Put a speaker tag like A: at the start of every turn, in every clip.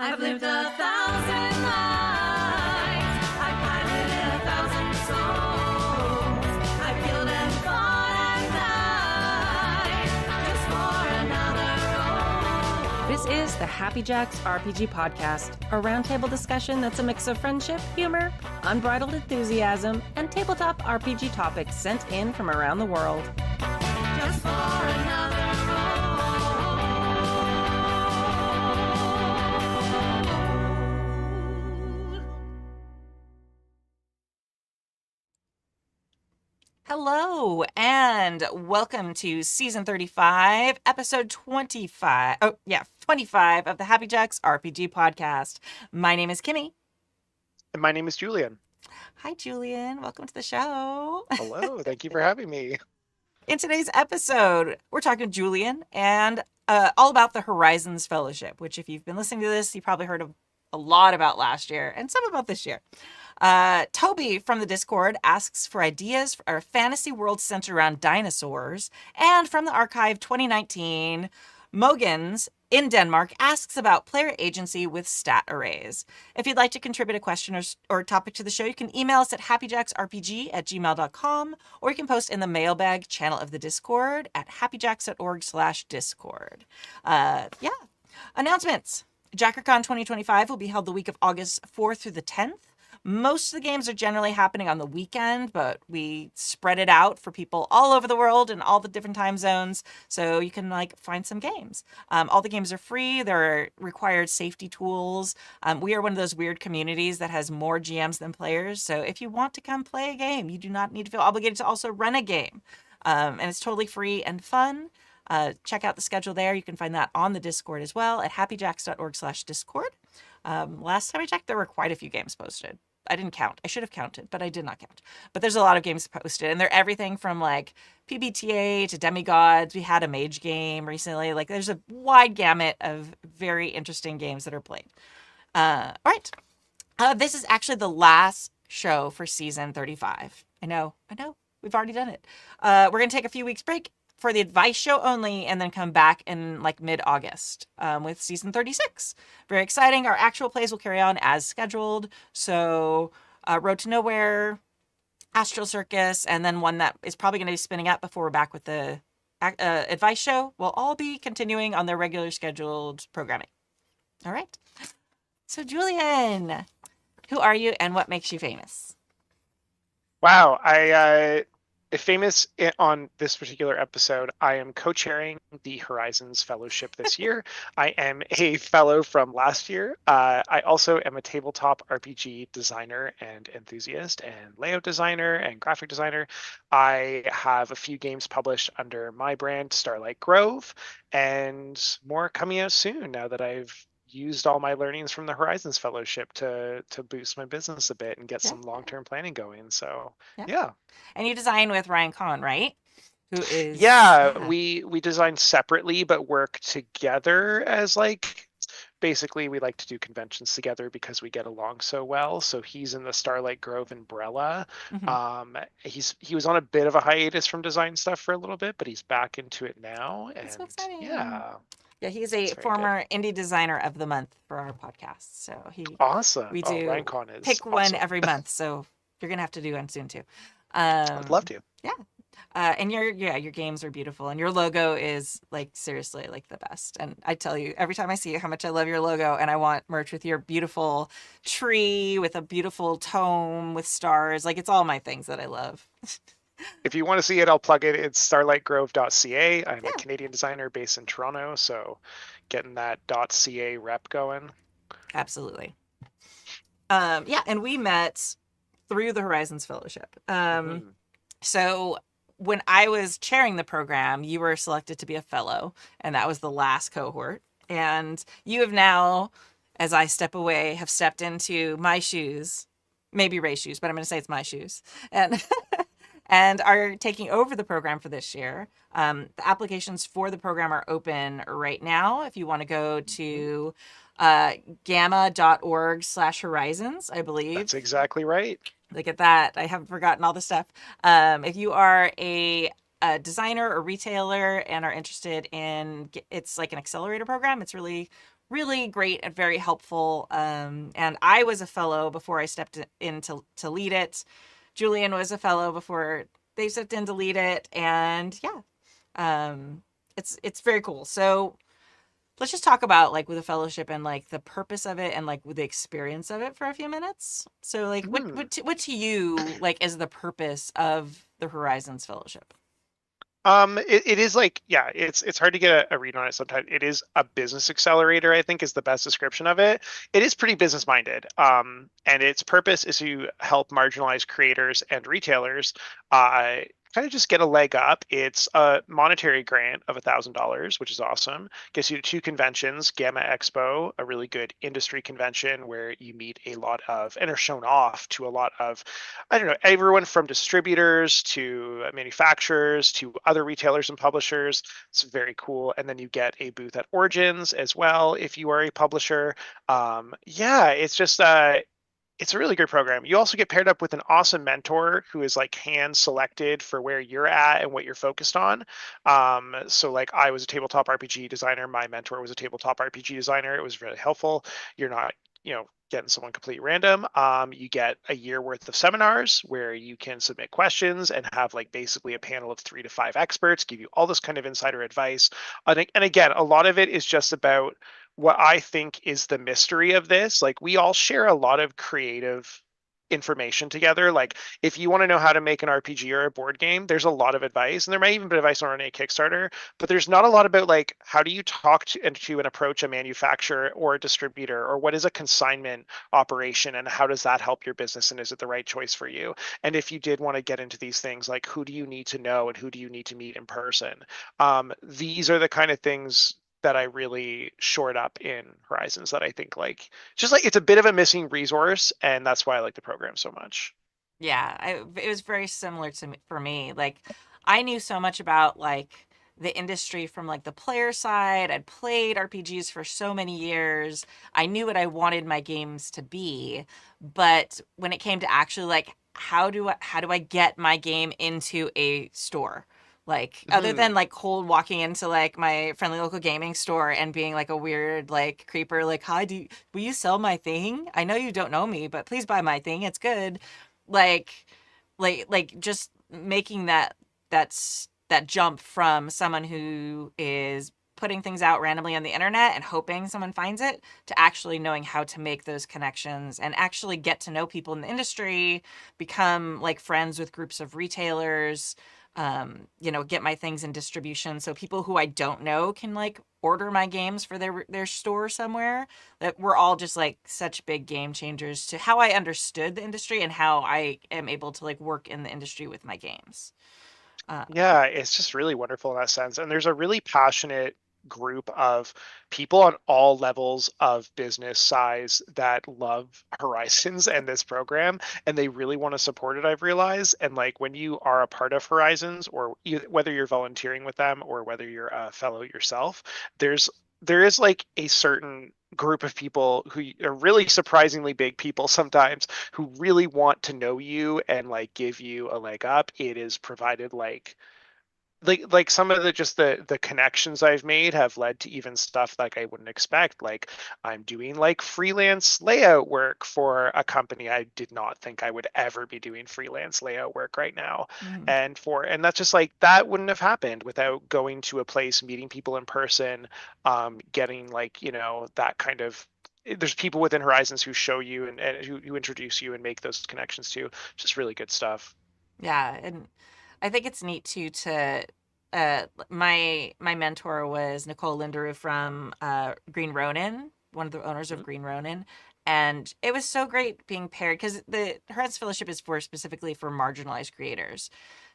A: I've lived 1,000 lives. I've piloted 1,000 souls. I've killed and fought and died just for another role.
B: This is the Happy Jacks RPG podcast, a roundtable discussion that's a mix of friendship, humor, unbridled enthusiasm, and tabletop RPG topics sent in from around the world.
A: Just for another role.
C: Hello, and welcome to season 35, episode 25. 25 of the Happy Jacks RPG podcast. My name is Kimmy.
D: And my name is Julian.
C: Hi, Julian. Welcome to the show.
D: Hello, thank you for having me.
C: In today's episode, we're talking to Julian and all about the Horizons Fellowship, which if you've been listening to this, you probably heard a lot about last year and some about this year. Toby from the Discord asks for ideas for a fantasy world centered around dinosaurs. And from the archive 2019, Mogans in Denmark asks about player agency with stat arrays. If you'd like to contribute a question or topic to the show, you can email us at happyjacksrpg@gmail.com, or you can post in the mailbag channel of the Discord at happyjacks.org/discord. Announcements. JackerCon 2025 will be held the week of August 4th through the 10th. Most of the games are generally happening on the weekend, but we spread it out for people all over the world and all the different time zones, so you can find some games. All the games are free. There are required safety tools. We are one of those weird communities that has more GMs than players, so if you want to come play a game, you do not need to feel obligated to also run a game. And it's totally free and fun. Check out the schedule there. You can find that on the Discord as well at happyjacks.org/discord. Last time I checked, there were quite a few games posted. I didn't count. I should have counted, but I did not count. But there's a lot of games posted, and they're everything from PBTA to demigods. We had a mage game recently. There's a wide gamut of very interesting games that are played. All right. This is actually the last show for season 35. I know. We've already done it. We're going to take a few weeks break for the advice show only, and then come back in mid-August with season 36. Very exciting. Our actual plays will carry on as scheduled. So Road to Nowhere, Astral Circus, and then one that is probably going to be spinning up before we're back with the advice show will all be continuing on their regular scheduled programming. All right. So Julian, who are you and what makes you famous?
D: Wow, famous on this particular episode, I am co-chairing the Horizons Fellowship this year. I am a fellow from last year. I also am a tabletop RPG designer and enthusiast and layout designer and graphic designer. I have a few games published under my brand, Starlight Grove, and more coming out soon now that I've used all my learnings from the Horizons Fellowship to boost my business a bit and get some long-term planning going. So yeah.
C: And you design with Ryan Kahn, right? Who is
D: we design separately but work together as basically we like to do conventions together because we get along so well. So he's in the Starlight Grove umbrella.
C: Mm-hmm.
D: He was on a bit of a hiatus from design stuff for a little bit, but he's back into it now.
C: That's so
D: And
C: exciting.
D: yeah,
C: he's a former indie designer of the month for our podcast. So
D: awesome.
C: We do
D: Ryan Kahn is
C: pick one
D: awesome.
C: every month. So you're gonna have to do one soon too.
D: I'd love to.
C: Yeah. And your games are beautiful, and your logo is seriously the best. And I tell you every time I see it how much I love your logo, and I want merch with your beautiful tree with a beautiful tome with stars. It's all my things that I love.
D: If you want to see it, I'll plug it. It's starlightgrove.ca. I'm a Canadian designer based in Toronto, so getting that .ca rep going.
C: Absolutely. And we met through the Horizons Fellowship. So when I was chairing the program, you were selected to be a fellow, and that was the last cohort. And you have now, as I step away, have stepped into my shoes, maybe Ray's shoes, but I'm going to say it's my shoes. And and are taking over the program for this year. The applications for the program are open right now. If you want to go to gamma.org/horizons, I believe.
D: That's exactly right.
C: Look at that. I haven't forgotten all the stuff. If you are a designer or retailer and are interested in, it's like an accelerator program. It's really really great and very helpful. And I was a fellow before I stepped in to lead it. Julian was a fellow before they stepped in to lead it. And yeah, it's very cool. So let's just talk about like with the fellowship and like the purpose of it and like with the experience of it for a few minutes. So like what to you like is the purpose of the Horizons Fellowship?
D: It is like, yeah, it's hard to get a read on it sometimes. It is a business accelerator, I think is the best description of it. It is pretty business minded. And its purpose is to help marginalized creators and retailers kind of just get a leg up. It's a monetary grant of $1,000, which is awesome. Gets you to 2 conventions, Gamma Expo, a really good industry convention where you meet a lot of and are shown off to a lot of, I don't know, everyone from distributors to manufacturers to other retailers and publishers. It's very cool. And then you get a booth at Origins as well if you are a publisher. Yeah, it's just it's a really good program. You also get paired up with an awesome mentor who is like hand selected for where you're at and what you're focused on. So like I was a tabletop RPG designer. My mentor was a tabletop RPG designer. It was really helpful. You're not, getting someone completely random. You get a year worth of seminars where you can submit questions and have like basically a panel of 3 to 5 experts give you all this kind of insider advice. And again, a lot of it is just about what I think is the mystery of this. Like we all share a lot of creative information together. Like if you want to know how to make an RPG or a board game, there's a lot of advice, and there might even be advice on a Kickstarter, but there's not a lot about like how do you talk to and approach a manufacturer or a distributor, or what is a consignment operation and how does that help your business and is it the right choice for you? And if you did want to get into these things, like who do you need to know and who do you need to meet in person? These are the kind of things that I really shored up in Horizons that I think like just like it's a bit of a missing resource, and that's why I like the program so much.
C: Yeah, it was very similar to me, for me. Like I knew so much about like the industry from like the player side. I'd played RPGs for so many years. I knew what I wanted my games to be, but when it came to actually like how do I get my game into a store? Like other than
D: Mhm.
C: like cold walking into like my friendly local gaming store and being like a weird like creeper like hi will you sell my thing? I know you don't know me, but please buy my thing. It's good. Like like just making that jump from someone who is putting things out randomly on the internet and hoping someone finds it to actually knowing how to make those connections and actually get to know people in the industry, become like friends with groups of retailers, get my things in distribution so people who I don't know can like order my games for their store somewhere. That we're all just like such big game changers to how I understood the industry and how I am able to like work in the industry with my games. Uh,
D: Yeah, it's just really wonderful in that sense. And there's a really passionate group of people on all levels of business size that love Horizons and this program, and they really want to support it, I've realized. And like when you are a part of Horizons, or whether you're volunteering with them or whether you're a fellow yourself, there is like a certain group of people who are really surprisingly big people sometimes who really want to know you and like give you a leg up. It is provided like some of the just the connections I've made have led to even stuff like I wouldn't expect. Like I'm doing like freelance layout work for a company I did not think I would ever be doing freelance layout work right now.
C: mhm.
D: And that's just like that wouldn't have happened without going to a place, meeting people in person, getting like, that kind of there's people within Horizons who show you and who introduce you and make those connections too. Just really good stuff.
C: Yeah, and I think it's neat too to my mentor was Nicole Linderoo from Green Ronin, one of the owners of
D: Mhm.
C: Green Ronin. And it was so great being paired because the Horizons Fellowship is for specifically for marginalized creators.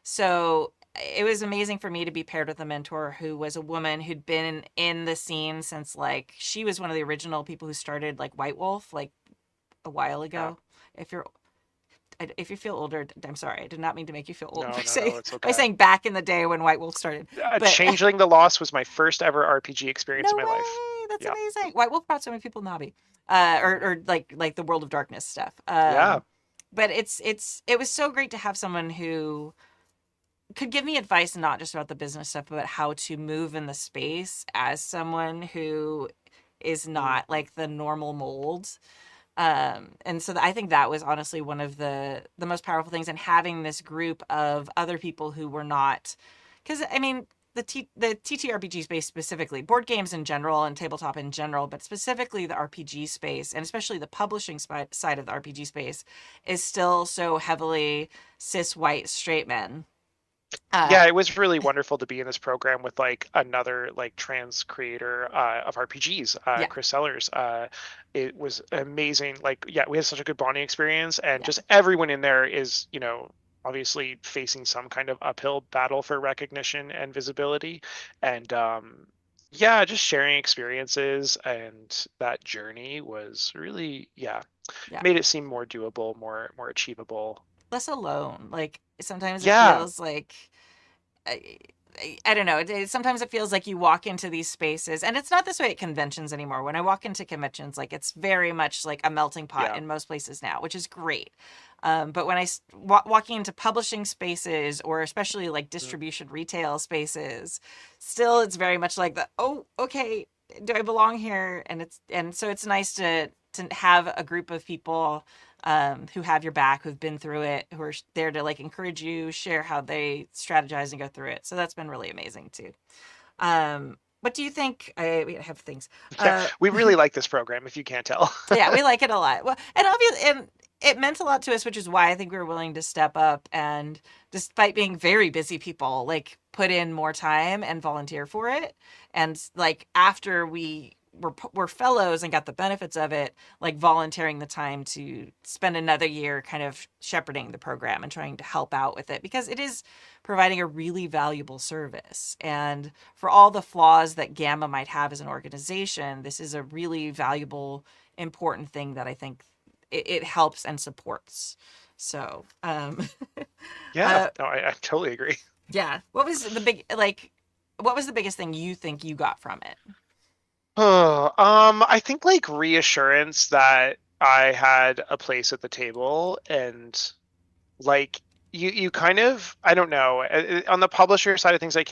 C: So it was amazing for me to be paired with a mentor who was a woman who'd been in the scene since like she was one of the original people who started like White Wolf like a while
D: Yeah.
C: ago. If you're if you feel older, I'm sorry. I did not mean to make you feel old
D: No,
C: by
D: no,
C: saying
D: no, it's
C: by
D: okay.
C: saying back in the day when White Wolf started. But
D: Changeling the Lost was my first ever RPG experience
C: no
D: in my life.
C: way, that's
D: Yeah.
C: amazing. White Wolf brought so many people in the hobby, or like the World of Darkness stuff.
D: Yeah.
C: But it was so great to have someone who could give me advice not just about the business stuff, but how to move in the space as someone who is not like the normal mold. And so I think that was honestly one of the most powerful things, and having this group of other people who were not, because I mean the TTRPG space specifically, board games in general and tabletop in general, but specifically the RPG space, and especially the publishing side of the RPG space, is still so heavily cis white straight men.
D: Yeah, it was really wonderful to be in this program with like another like trans creator of RPGs,
C: Yeah.
D: Chris Sellers. It was amazing. Like, yeah, we had such a good bonding experience, and
C: Yeah.
D: just everyone in there is, you know, obviously facing some kind of uphill battle for recognition and visibility, and yeah, just sharing experiences and that journey was really, yeah,
C: Yeah.
D: made it seem more doable, more achievable.
C: Less alone. Like sometimes it
D: Yeah,
C: feels like I don't know. Sometimes it feels like you walk into these spaces, and it's not this way at conventions anymore. When I walk into conventions, like it's very much like a melting pot
D: yeah.
C: in most places now, which is great. But when walking into publishing spaces, or especially like distribution retail spaces, still it's very much like the, oh, okay, do I belong here? And so it's nice to have a group of people who have your back, who've been through it, who are there to like encourage you, share how they strategize and go through it. So that's been really amazing too. What do you think? We have things.
D: Yeah, we really like this program, if you can't tell.
C: Yeah, we like it a lot. Well, and obviously, and it meant a lot to us, which is why I think we were willing to step up and, despite being very busy people, like put in more time and volunteer for it. And like after we were fellows and got the benefits of it, like volunteering the time to spend another year kind of shepherding the program and trying to help out with it, because it is providing a really valuable service. And for all the flaws that Gamma might have as an organization, this is a really valuable, important thing that I think it helps and supports. So,
D: Yeah, no, I totally agree.
C: yeah. What was the biggest thing you think you got from it?
D: Oh, I think like reassurance that I had a place at the table, and like you kind of, I don't know, on the publisher side of things, I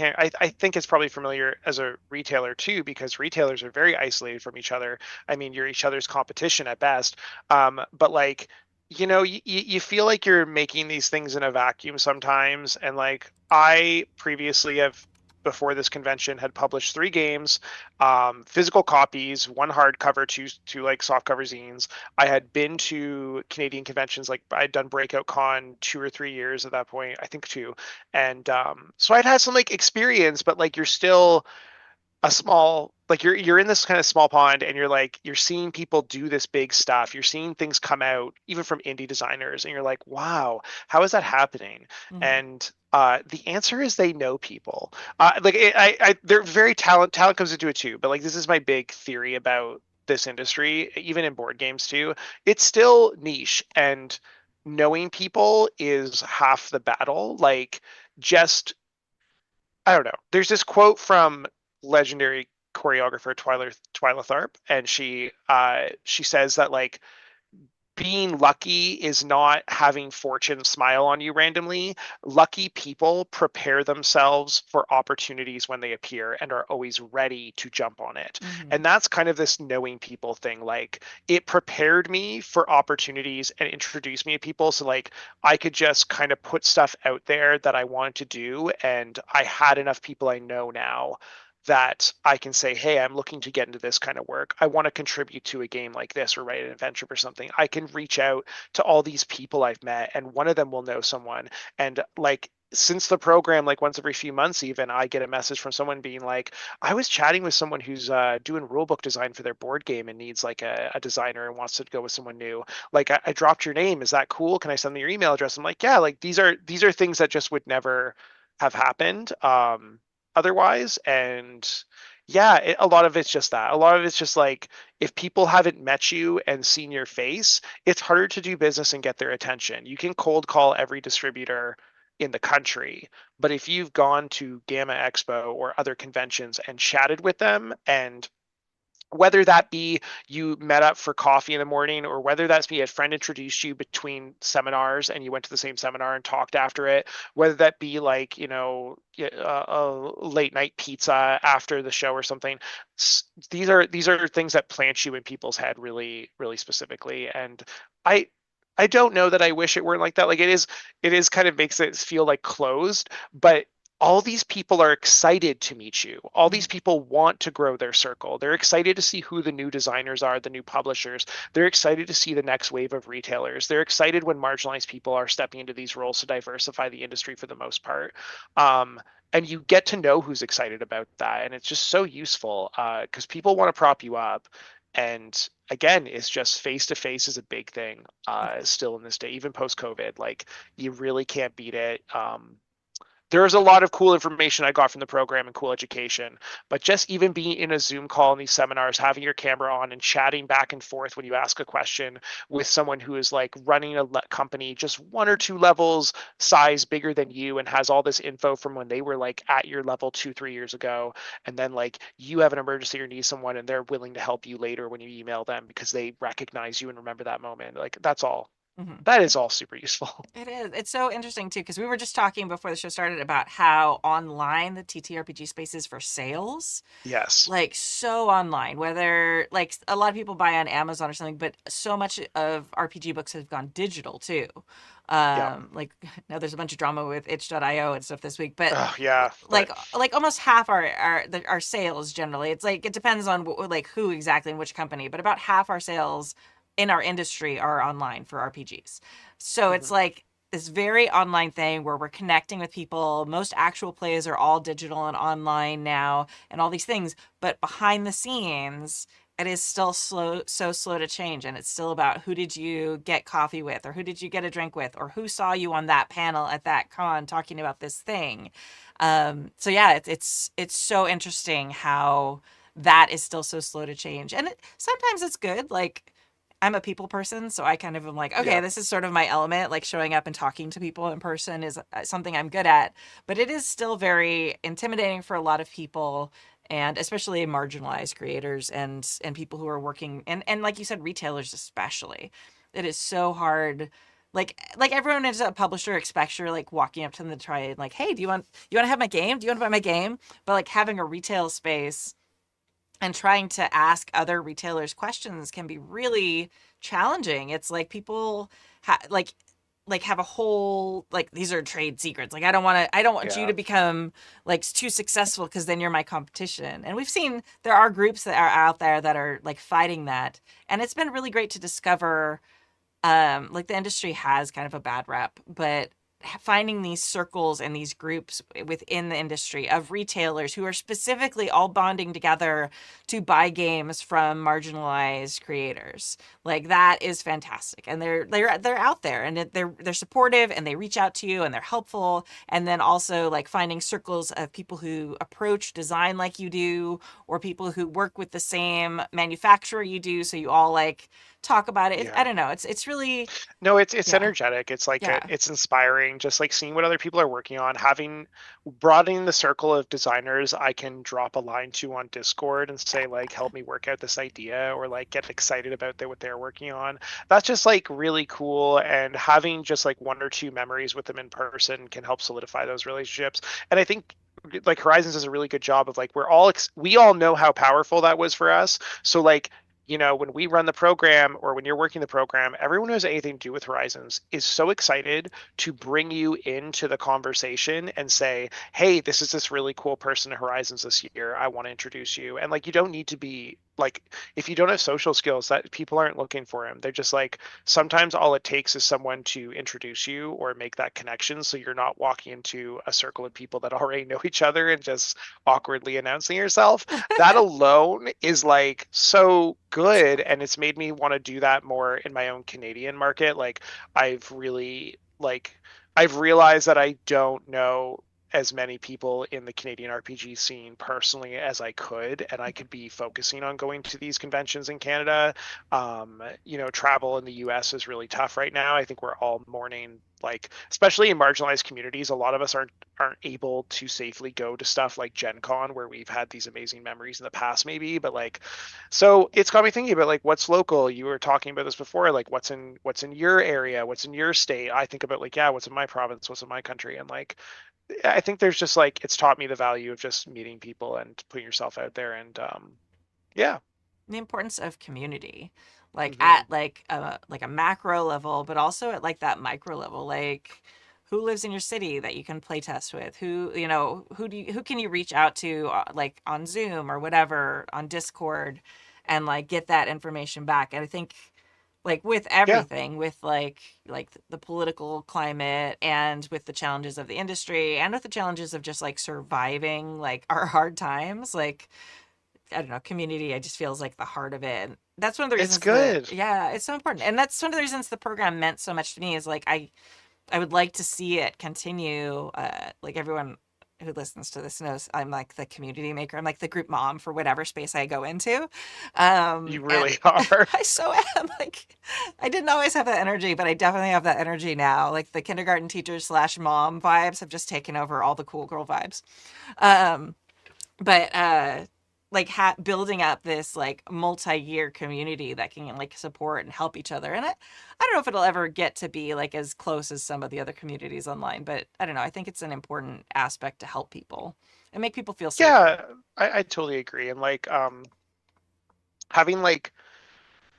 D: think it's probably familiar as a retailer too, because retailers are very isolated from each other. I mean, you're each other's competition at best. But like, you know, you feel like you're making these things in a vacuum sometimes, and like I previously have, before this convention, had published 3 games, physical copies, 1 hardcover, two like softcover zines. I had been to Canadian conventions, like I'd done Breakout Con 2 or 3 years at that point, I think 2, and so I'd had some like experience, but like you're still a small, like you're in this kind of small pond, and you're seeing people do this big stuff, you're seeing things come out even from indie designers, and you're like, wow, how is that happening?
C: Mhm.
D: And the answer is they know people. They're very talent comes into it too, but like this is my big theory about this industry, even in board games too. It's still niche, and knowing people is half the battle. Like, just, I don't know. There's this quote from legendary choreographer Twyla Tharp, and she says that like being lucky is not having fortune smile on you randomly. Lucky people prepare themselves for opportunities when they appear and are always ready to jump on it.
C: Mhm.
D: And that's kind of this knowing people thing. Like, it prepared me for opportunities and introduced me to people. So like I could just kind of put stuff out there that I wanted to do. And I had enough people I know now that I can say, hey, I'm looking to get into this kind of work. I want to contribute to a game like this, or write an adventure or something. I can reach out to all these people I've met, and one of them will know someone. And like, since the program, like once every few months even, I get a message from someone being like, I was chatting with someone who's doing rulebook design for their board game and needs like a designer and wants to go with someone new. Like, I dropped your name. Is that cool? Can I send them your email address? I'm like, yeah, like these are things that just would never have happened otherwise. And yeah, a lot of it's just that. A lot of it's just like, if people haven't met you and seen your face, it's harder to do business and get their attention. You can cold call every distributor in the country, but if you've gone to Gamma Expo or other conventions and chatted with them and whether that be you met up for coffee in the morning, or whether that's be a friend introduced you between seminars and you went to the same seminar and talked after it, whether that be like, a late night pizza after the show or something. These are things that plant you in people's head really, really specifically. And I I don't know that I wish it weren't like that. Like it is kind of makes it feel like closed, but all these people are excited to meet you. All these people want to grow their circle. They're excited to see who the new designers are, the new publishers. They're excited to see the next wave of retailers. They're excited when marginalized people are stepping into these roles to diversify the industry for the most part. And you get to know who's excited about that. And it's just so useful because people want to prop you up. And again, it's just face to face is a big thing still in this day, even post COVID. Like you really can't beat it. There's a lot of cool information I got from the program and cool education, but just even being in a Zoom call in these seminars, having your camera on and chatting back and forth when you ask a question with someone who is like running a company just one or two levels size bigger than you and has all this info from when they were like at your level 2-3 years ago. And then like you have an emergency or need someone and they're willing to help you later when you email them because they recognize you and remember that moment. Like that's all. That is all super useful.
C: It is. It's so interesting too, because we were just talking before the show started about how online the TTRPG space is for sales.
D: Yes.
C: Like so online, whether like a lot of people buy on Amazon or something, but so much of RPG books have gone digital too. Like now there's a bunch of drama with itch.io and stuff this week, but
D: Oh, yeah.
C: like almost half our sales generally, it's like it depends on like who exactly in which company, but about half our sales in our industry are online for RPGs. So it's like this very online thing where we're connecting with people. Most actual plays are all digital and online now and all these things, but behind the scenes it is still so slow to change, and it's still about who did you get coffee with, or who did you get a drink with, or who saw you on that panel at that con talking about this thing. So yeah, it's so interesting how that is still so slow to change, and sometimes it's good. Like I'm a people person, so I kind of am like, okay, this is sort of my element. Like showing up and talking to people in person is something I'm good at, but it is still very intimidating for a lot of people, and especially marginalized creators and people who are working and like you said, retailers especially. It is so hard. Like everyone is a publisher expects you're like walking up to them to try and like, hey, do you want to have my game? Do you want to buy my game? But like having a retail space and trying to ask other retailers questions can be really challenging. It's like people have a whole like these are trade secrets. Like I don't want you to become like too successful because then you're my competition. And we've seen there are groups that are out there that are like fighting that. And it's been really great to discover like the industry has kind of a bad rep, but finding these circles and these groups within the industry of retailers who are specifically all bonding together to buy games from marginalized creators, like that is fantastic. And they're out there, and they're supportive, and they reach out to you, and they're helpful. And then also like finding circles of people who approach design like you do, or people who work with the same manufacturer you do, so you all like talk about it. I don't know. It's really
D: No, it's energetic. It's like it's inspiring. Just like seeing what other people are working on, broadening the circle of designers I can drop a line to on Discord and say like, help me work out this idea, or like get excited about what they're working on. That's just like really cool. And having just like one or two memories with them in person can help solidify those relationships. And I think like Horizons does a really good job of like we all know how powerful that was for us. So like, when we run the program or when you're working the program, everyone who has anything to do with Horizons is so excited to bring you into the conversation and say, hey, this is this really cool person in Horizons this year. I want to introduce you. And like, you don't need to be like, if you don't have social skills, that people aren't looking for them. They're just like, sometimes all it takes is someone to introduce you or make that connection. So you're not walking into a circle of people that already know each other and just awkwardly announcing yourself. That alone is like so good. And it's made me want to do that more in my own Canadian market. Like I've realized that I don't know as many people in the Canadian RPG scene personally as I could, and I could be focusing on going to these conventions in Canada. Travel in the US is really tough right now. I think we're all mourning like, especially in marginalized communities, a lot of us aren't able to safely go to stuff like Gen Con, where we've had these amazing memories in the past, maybe. But like, so it's got me thinking about like what's local. You were talking about this before, like what's in your area, what's in your state. I think about like, yeah, what's in my province, what's in my country, and like I think there's just like it's taught me the value of just meeting people and putting yourself out there, and yeah.
C: The importance of community, like
D: Mhm.
C: at like a macro level, but also at like that micro level, like who lives in your city that you can play test with, who, you know, who can you reach out to, like on Zoom or whatever, on Discord, and like get that information back. And I think like with
D: Yeah,
C: everything, with like the political climate, and with the challenges of the industry, and with the challenges of just like surviving like our hard times, like I don't know, community, I just feels like the heart of it. And that's one of the
D: it's
C: reasons that,
D: good.
C: yeah, it's so important. And that's one of the reasons the program meant so much to me, is like I would like to see it continue. Like everyone who listens to this knows I'm like the community maker. I'm like the group mom for whatever space I go into.
D: You
C: And
D: really are.
C: I so am. Like I didn't always have that energy, but I definitely have that energy now. Like the kindergarten teacher slash mom vibes have just taken over all the cool girl vibes. Um, but like building up this like multi-year community that can like support and help each other, and I don't know if it'll ever get to be like as close as some of the other communities online, but I don't know, I think it's an important aspect to help people and make people feel safer.
D: Yeah, I totally agree. And like having like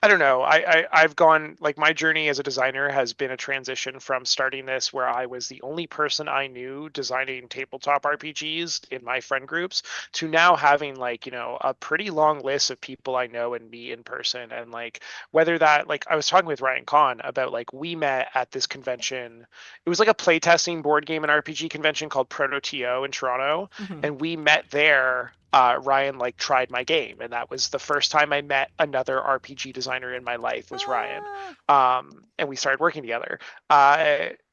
D: I don't know. I've gone like my journey as a designer has been a transition from starting this where I was the only person I knew designing tabletop RPGs in my friend groups to now having like, you know, a pretty long list of people I know and meet in person. And like whether that like I was talking with Ryan Kahn about like we met at this convention. It was like a playtesting board game and RPG convention called Proto TO in Toronto,
C: Hmm.
D: and we met there. Ryan like tried my game, and that was the first time I met another RPG designer in my life was Ryan.
C: Ah,
D: And we started working together.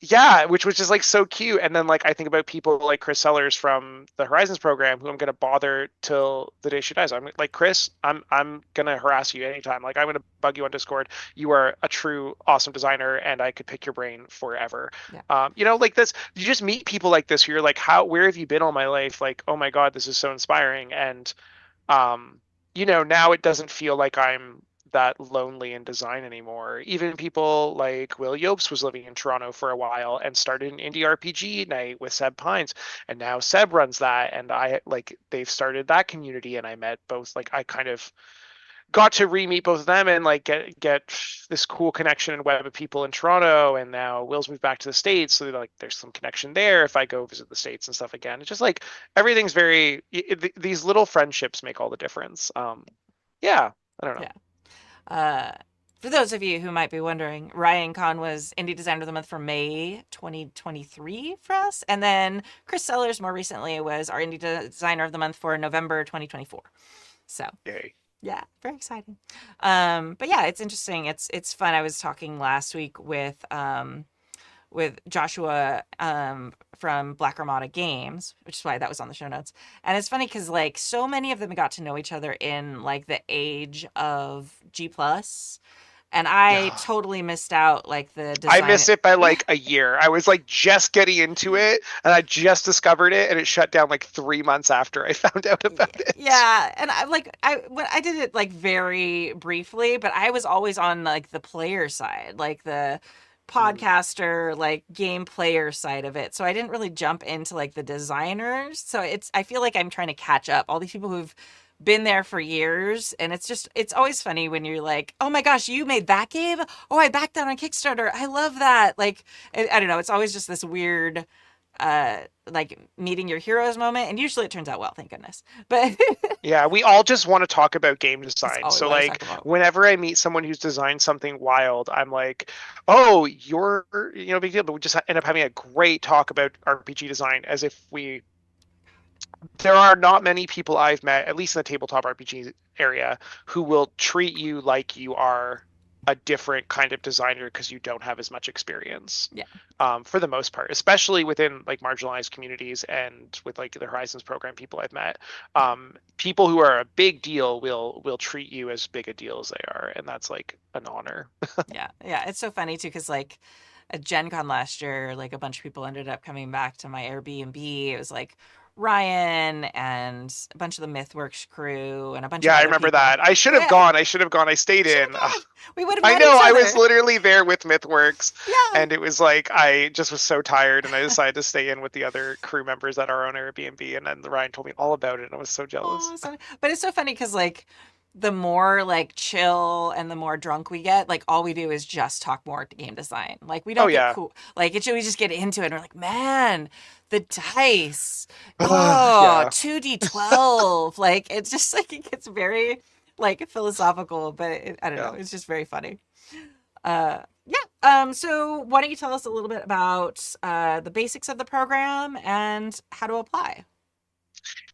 D: Yeah, which was just like so cute. And then like I think about people like Chris Sellers from the Horizons program, who I'm gonna bother till the day she dies. I'm like, Chris, I'm gonna harass you anytime. Like I'm gonna bug you on Discord. You are a true awesome designer, and I could pick your brain forever.
C: yeah.
D: You know, like this, you just meet people like this who you're like, where have you been all my life? Like, oh my God, this is so inspiring. And, um, you know, now it doesn't feel like I'm that lonely in design anymore. Even people like Will Yopes was living in Toronto for a while and started an indie RPG night with Seb Pines. And now Seb runs that. And I like, they've started that community. And I met both, like, I kind of got to re-meet both of them and like get this cool connection and web of people in Toronto. And now Will's moved back to the States, so like there's some connection there if I go visit the States and stuff again. It's just like everything's very these little friendships make all the difference. Yeah, I don't know.
C: Yeah. For those of you who might be wondering, Ryan Kahn was Indie Designer of the Month for May 2023 for us. And then Chris Sellers more recently was our Indie Designer of the Month for November 2024. So
D: Yay.
C: yeah, very exciting. But yeah, it's interesting. It's fun. I was talking last week with Joshua from Black Armada Games, which is why that was on the show notes. And it's funny because like so many of them got to know each other in like the age of G plus. And I
D: Yeah.
C: totally missed out like the
D: I
C: design.
D: missed it by like a year. I was like just getting into it and I just discovered it, and it shut down like 3 months after I found out about it.
C: Yeah, and I did it like very briefly, but I was always on like the player side, like the
D: Mm.
C: podcaster, like game player side of it. So I didn't really jump into like the designers. So I feel like I'm trying to catch up. All these people who've been there for years, and it's always funny when you're like, oh my gosh, you made that game. Oh, I backed that on Kickstarter. I love that. Like I don't know, it's always just this weird like meeting your heroes moment, and usually it turns out well, thank goodness. But
D: Yeah, we all just want to talk about game
C: that's
D: design.
C: all we
D: So
C: want to
D: like
C: talk about.
D: whenever I meet someone who's designed something wild, I'm like, "Oh, you're, you know, big deal." But we just end up having a great talk about RPG design as if we there are not many people I've met, at least in the tabletop RPG area, who will treat you like you are a different kind of designer because you don't have as much experience.
C: Yeah.
D: For the most part, especially within like marginalized communities and with like the Horizons program people I've met, people who are a big deal will treat you as big a deal as they are, and that's like an honor.
C: Yeah, yeah, it's so funny too because like at Gen Con last year, like a bunch of people ended up coming back to my Airbnb. It was like Ryan and a bunch of the MythWorks crew and a bunch of
D: Yeah, I
C: other
D: remember
C: people.
D: that. I should have
C: Yeah,
D: gone. I should have gone. I stayed
C: should have
D: in.
C: gone. We would have
D: I
C: met
D: know.
C: each
D: I was
C: other.
D: literally there with MythWorks,
C: Yeah.
D: and it was like I just was so tired, and I decided to stay in with the other crew members at our own Airbnb. And then Ryan told me all about it, and I was so jealous.
C: Oh, but it's so funny because like the more like chill and the more drunk we get, like all we do is just talk more game design. Like we
D: Oh
C: don't get
D: yeah,
C: cool. Like we just get into it and we're like, man, the dice. Oh,
D: yeah.
C: 2d12. Like it's just like it gets very like philosophical, but I don't know.
D: Yeah.
C: It's just very funny. Yeah. So why don't you tell us a little bit about the basics of the program and how to apply?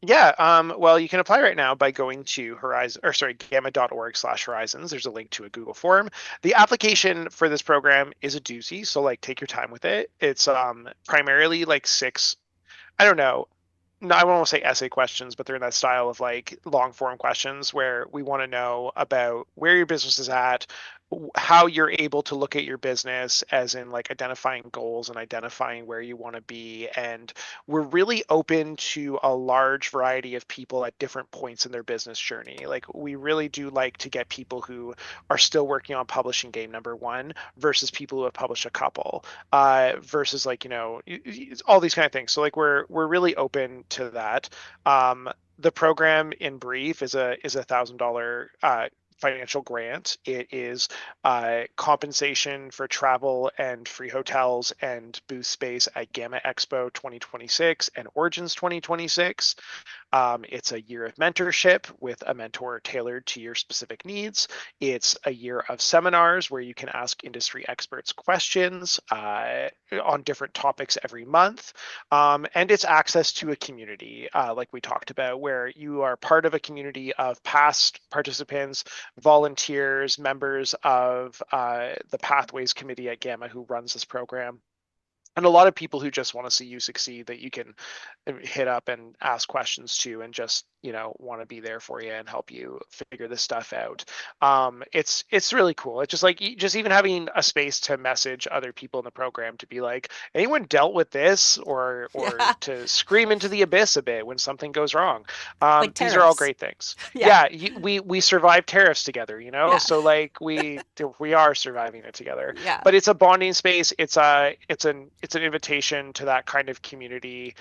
D: Yeah, well, you can apply right now by going to gamma.org/horizons. There's a link to a Google form. The application for this program is a doozy, so like take your time with it. It's primarily like 6, I don't know, no, I won't say essay questions, but they're in that style of like long form questions where we want to know about where your business is at, how you're able to look at your business, as in like identifying goals and identifying where you want to be. And we're really open to a large variety of people at different points in their business journey. Like we really do like to get people who are still working on publishing game number 1 versus people who have published a couple, versus like, all these kind of things. So like we're really open to that. The program in brief is a $1,000 financial grant. It is compensation for travel and free hotels and booth space at Gamma Expo 2026 and Origins 2026. It's a year of mentorship with a mentor tailored to your specific needs. It's a year of seminars where you can ask industry experts questions on different topics every month. And it's access to a community, like we talked about, where you are part of a community of past participants, volunteers, members of the Pathways Committee at Gamma who runs this program, and a lot of people who just want to see you succeed that you can hit up and ask questions to, and just want to be there for you and help you figure this stuff out. It's really cool. It's just like just even having a space to message other people in the program to be like, anyone dealt with this, or
C: Yeah.
D: to scream into the abyss a bit when something goes wrong.
C: Like
D: These are all
C: tariffs.
D: great things.
C: Yeah.
D: We survived tariffs together,
C: Yeah.
D: so like we are surviving it together.
C: Yeah.
D: But it's a bonding space. It's an invitation to that kind of community.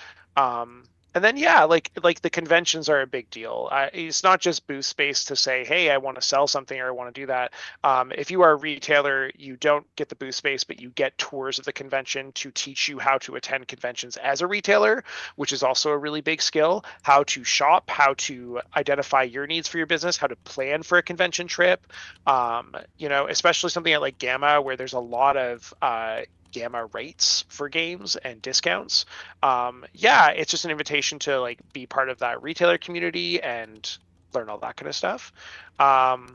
D: And then like the conventions are a big deal. It's not just booth space to say, hey, I want to sell something or I want to do that. If you are a retailer, you don't get the booth space, but you get tours of the convention to teach you how to attend conventions as a retailer, which is also a really big skill. How to shop, how to identify your needs for your business, how to plan for a convention trip. Especially something at like Gamma, where there's a lot of Gamma rates for games and discounts. It's just an invitation to like be part of that retailer community and learn all that kind of stuff. It's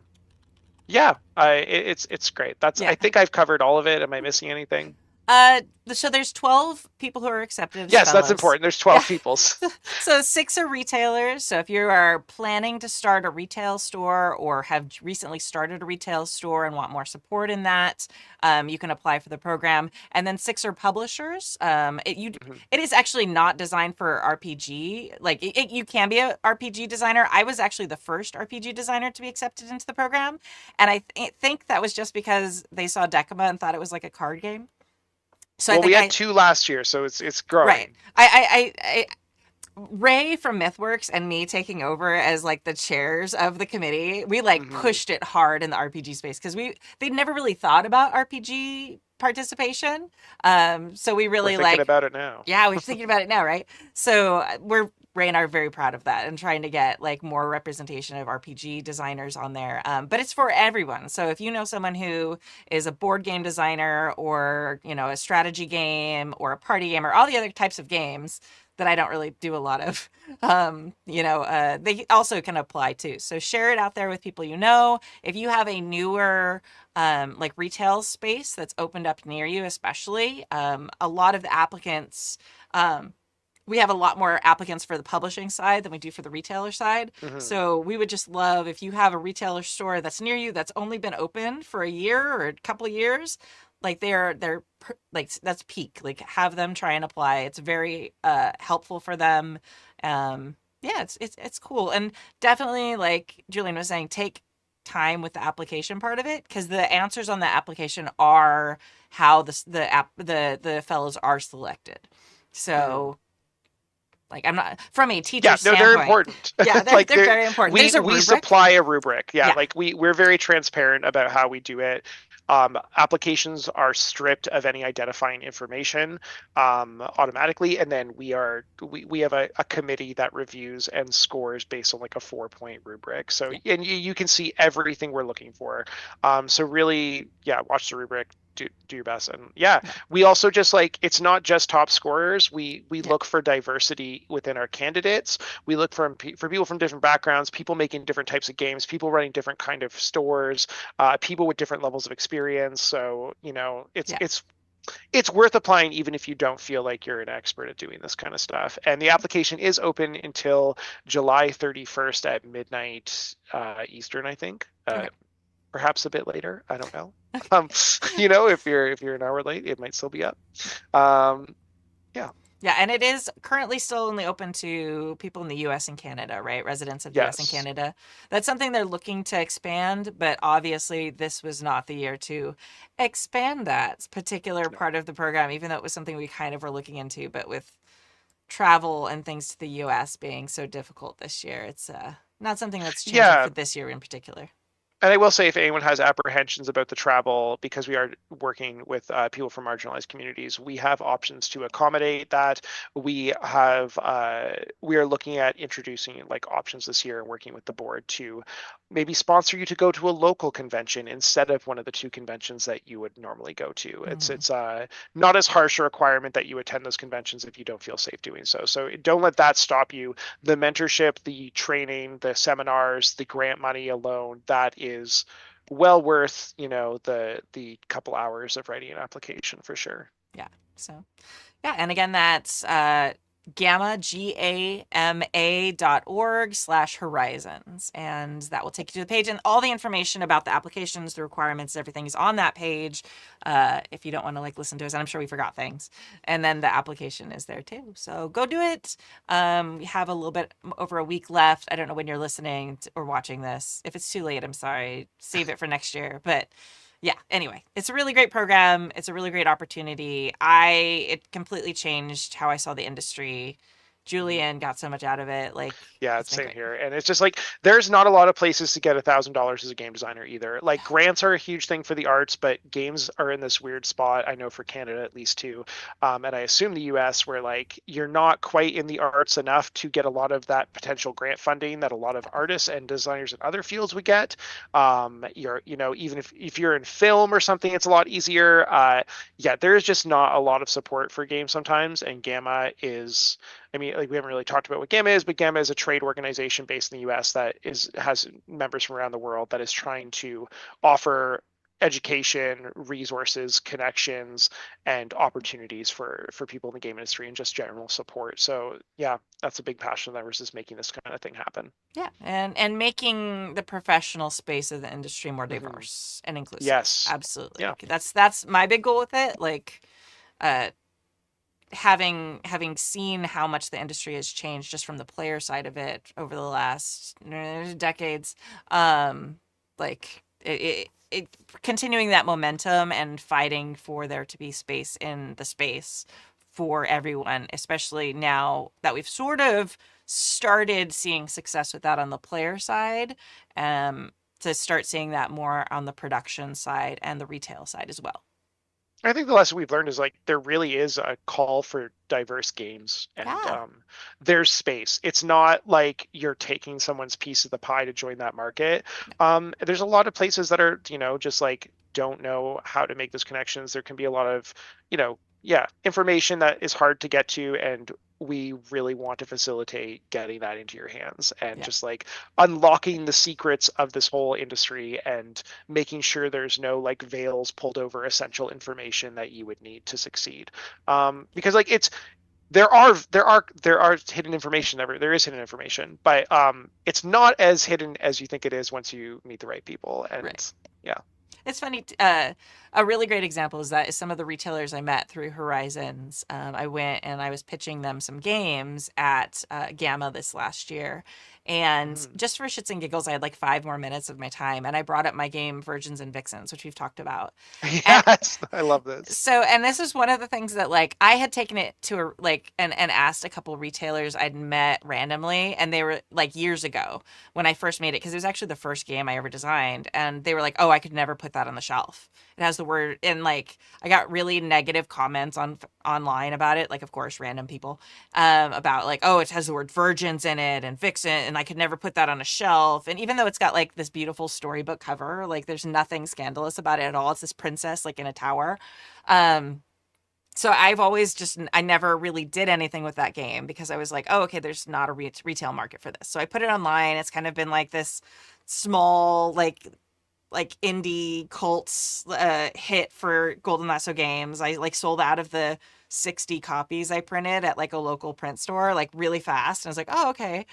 D: great.
C: Yeah.
D: I think I've covered all of it. Am I missing anything?
C: So there's 12 people who are accepted as
D: Yes, that's
C: fellows.
D: important. There's 12 people.
C: So 6 are retailers. So if you are planning to start a retail store or have recently started a retail store and want more support in that, you can apply for the program. And then 6 are publishers. It is actually not designed for RPG. Like you can be a RPG designer. I was actually the first RPG designer to be accepted into the program, and I think that was just because they saw Decima and thought it was like a card game. So
D: We had 2 last year, so it's growing.
C: Right. I Ray from MythWorks and me taking over as like the chairs of the committee, we like pushed it hard in the RPG space because they'd never really thought about RPG participation. So we really
D: We're thinking about it now.
C: Yeah, we're thinking about it now, right? So Ray and I are very proud of that and trying to get like more representation of RPG designers on there. But it's for everyone. So if you know someone who is a board game designer or, a strategy game or a party game or all the other types of games that I don't really do a lot of, they also can apply too. So share it out there with people you know. If you have a newer like retail space that's opened up near you, especially, a lot of the applicants, we have a lot more applicants for the publishing side than we do for the retailer side. So we would just love if you have a retailer store that's near you that's only been open for a year or a couple of years, like like that's peak. Like have them try and apply. It's very helpful for them. Yeah, it's cool. And definitely, like Julian was saying, take time with the application part of it, because the answers on the application are how the fellows are selected. So like I'm not from a teacher standpoint.
D: they're important.
C: Yeah, they're very important. There's a
D: we
C: rubric.
D: supply a rubric.
C: Yeah.
D: Like we're very transparent about how we do it. Applications are stripped of any identifying information automatically, and then we have a committee that reviews and scores based on like a 4-point rubric. So and you can see everything we're looking for. So really, watch the rubric. Do your best. And we also just like, it's not just top scorers. We look for diversity within our candidates. We look for people from different backgrounds, people making different types of games, people running different kind of stores, people with different levels of experience. So it's worth applying even if you don't feel like you're an expert at doing this kind of stuff. And the application is open until July 31st at midnight Eastern, I think.
C: Okay.
D: Perhaps a bit later. I don't know. If you're an hour late, it might still be up.
C: Yeah, and it is currently still only open to people in the U.S. and Canada, right? Residents of the U.S. and Canada. That's something they're looking to expand, but obviously this was not the year to expand that particular part of the program, even though it was something we kind of were looking into. But with travel and things to the U.S. being so difficult this year, it's not something that's changing for this year in particular.
D: And I will say, if anyone has apprehensions about the travel, because we are working with people from marginalized communities, we have options to accommodate that. We are looking at introducing like options this year and working with the board to maybe sponsor you to go to a local convention instead of one of the 2 conventions that you would normally go to. Mm-hmm. It's not as harsh a requirement that you attend those conventions if you don't feel safe doing so. So don't let that stop you. The mentorship, the training, the seminars, the grant money alone, that is well worth, the couple hours of writing an application for sure.
C: Yeah. So, and again, that's GAMA.org/horizons. And that will take you to the page, and all the information about the applications, the requirements, everything is on that page. If you don't want to like listen to us, and I'm sure we forgot things. And then the application is there too. So go do it. We have a little bit over a week left. I don't know when you're listening or watching this. If it's too late, I'm sorry. Save it for next year. But anyway, it's a really great program. It's a really great opportunity. It completely changed how I saw the industry. Julian got so much out of it. Like,
D: same here. And it's just like, there's not a lot of places to get $1,000 as a game designer either. Like grants are a huge thing for the arts, but games are in this weird spot. I know for Canada at least too. And I assume the US, where like you're not quite in the arts enough to get a lot of that potential grant funding that a lot of artists and designers in other fields would get. Even if you're in film or something, it's a lot easier. There's just not a lot of support for games sometimes. And GAMA is, we haven't really talked about what GAMA is, but GAMA is a trade organization based in the U.S. that has members from around the world that is trying to offer education, resources, connections, and opportunities for people in the game industry and just general support. So that's a big passion of theirs, is making this kind of thing happen.
C: Yeah, and making the professional space of the industry more diverse and inclusive.
D: Yes,
C: absolutely. Yeah. That's my big goal with it. Like, having seen how much the industry has changed just from the player side of it over the last decades, continuing that momentum and fighting for there to be space in the space for everyone, especially now that we've sort of started seeing success with that on the player side, to start seeing that more on the production side and the retail side as well.
D: I think the lesson we've learned is like there really is a call for diverse games, and there's space. It's not like you're taking someone's piece of the pie to join that market. There's a lot of places that are, just like don't know how to make those connections. There can be a lot of, information that is hard to get to, and we really want to facilitate getting that into your hands and just like unlocking the secrets of this whole industry and making sure there's no like veils pulled over essential information that you would need to succeed. Because like there are hidden information there is hidden information, but it's not as hidden as you think it is once you meet the right people. And
C: It's funny. A really great example is some of the retailers I met through Horizons. I went and I was pitching them some games at Gamma this last year. And just for shits and giggles, I had like 5 more minutes of my time. And I brought up my game Virgins and Vixens, which we've talked about. And
D: Yes, I love this.
C: so, and this is one of the things that like I had taken it to and asked a couple retailers I'd met randomly, and they were like years ago when I first made it, because it was actually the first game I ever designed, and they were like, "Oh, I could never put that on the shelf. It has the word," and like I got really negative comments online about it, like of course random people, about like, "Oh, it has the word virgins in it and vixen, and I could never put that on a shelf." And even though it's got like this beautiful storybook cover, like there's nothing scandalous about it at all. It's this princess like in a tower. So I've always I never really did anything with that game because I was like, oh, okay, there's not a retail market for this. So I put it online. It's kind of been like this small, like indie cults hit for Golden Lasso Games. I like sold out of the 60 copies I printed at like a local print store, like really fast. And I was like, oh, okay.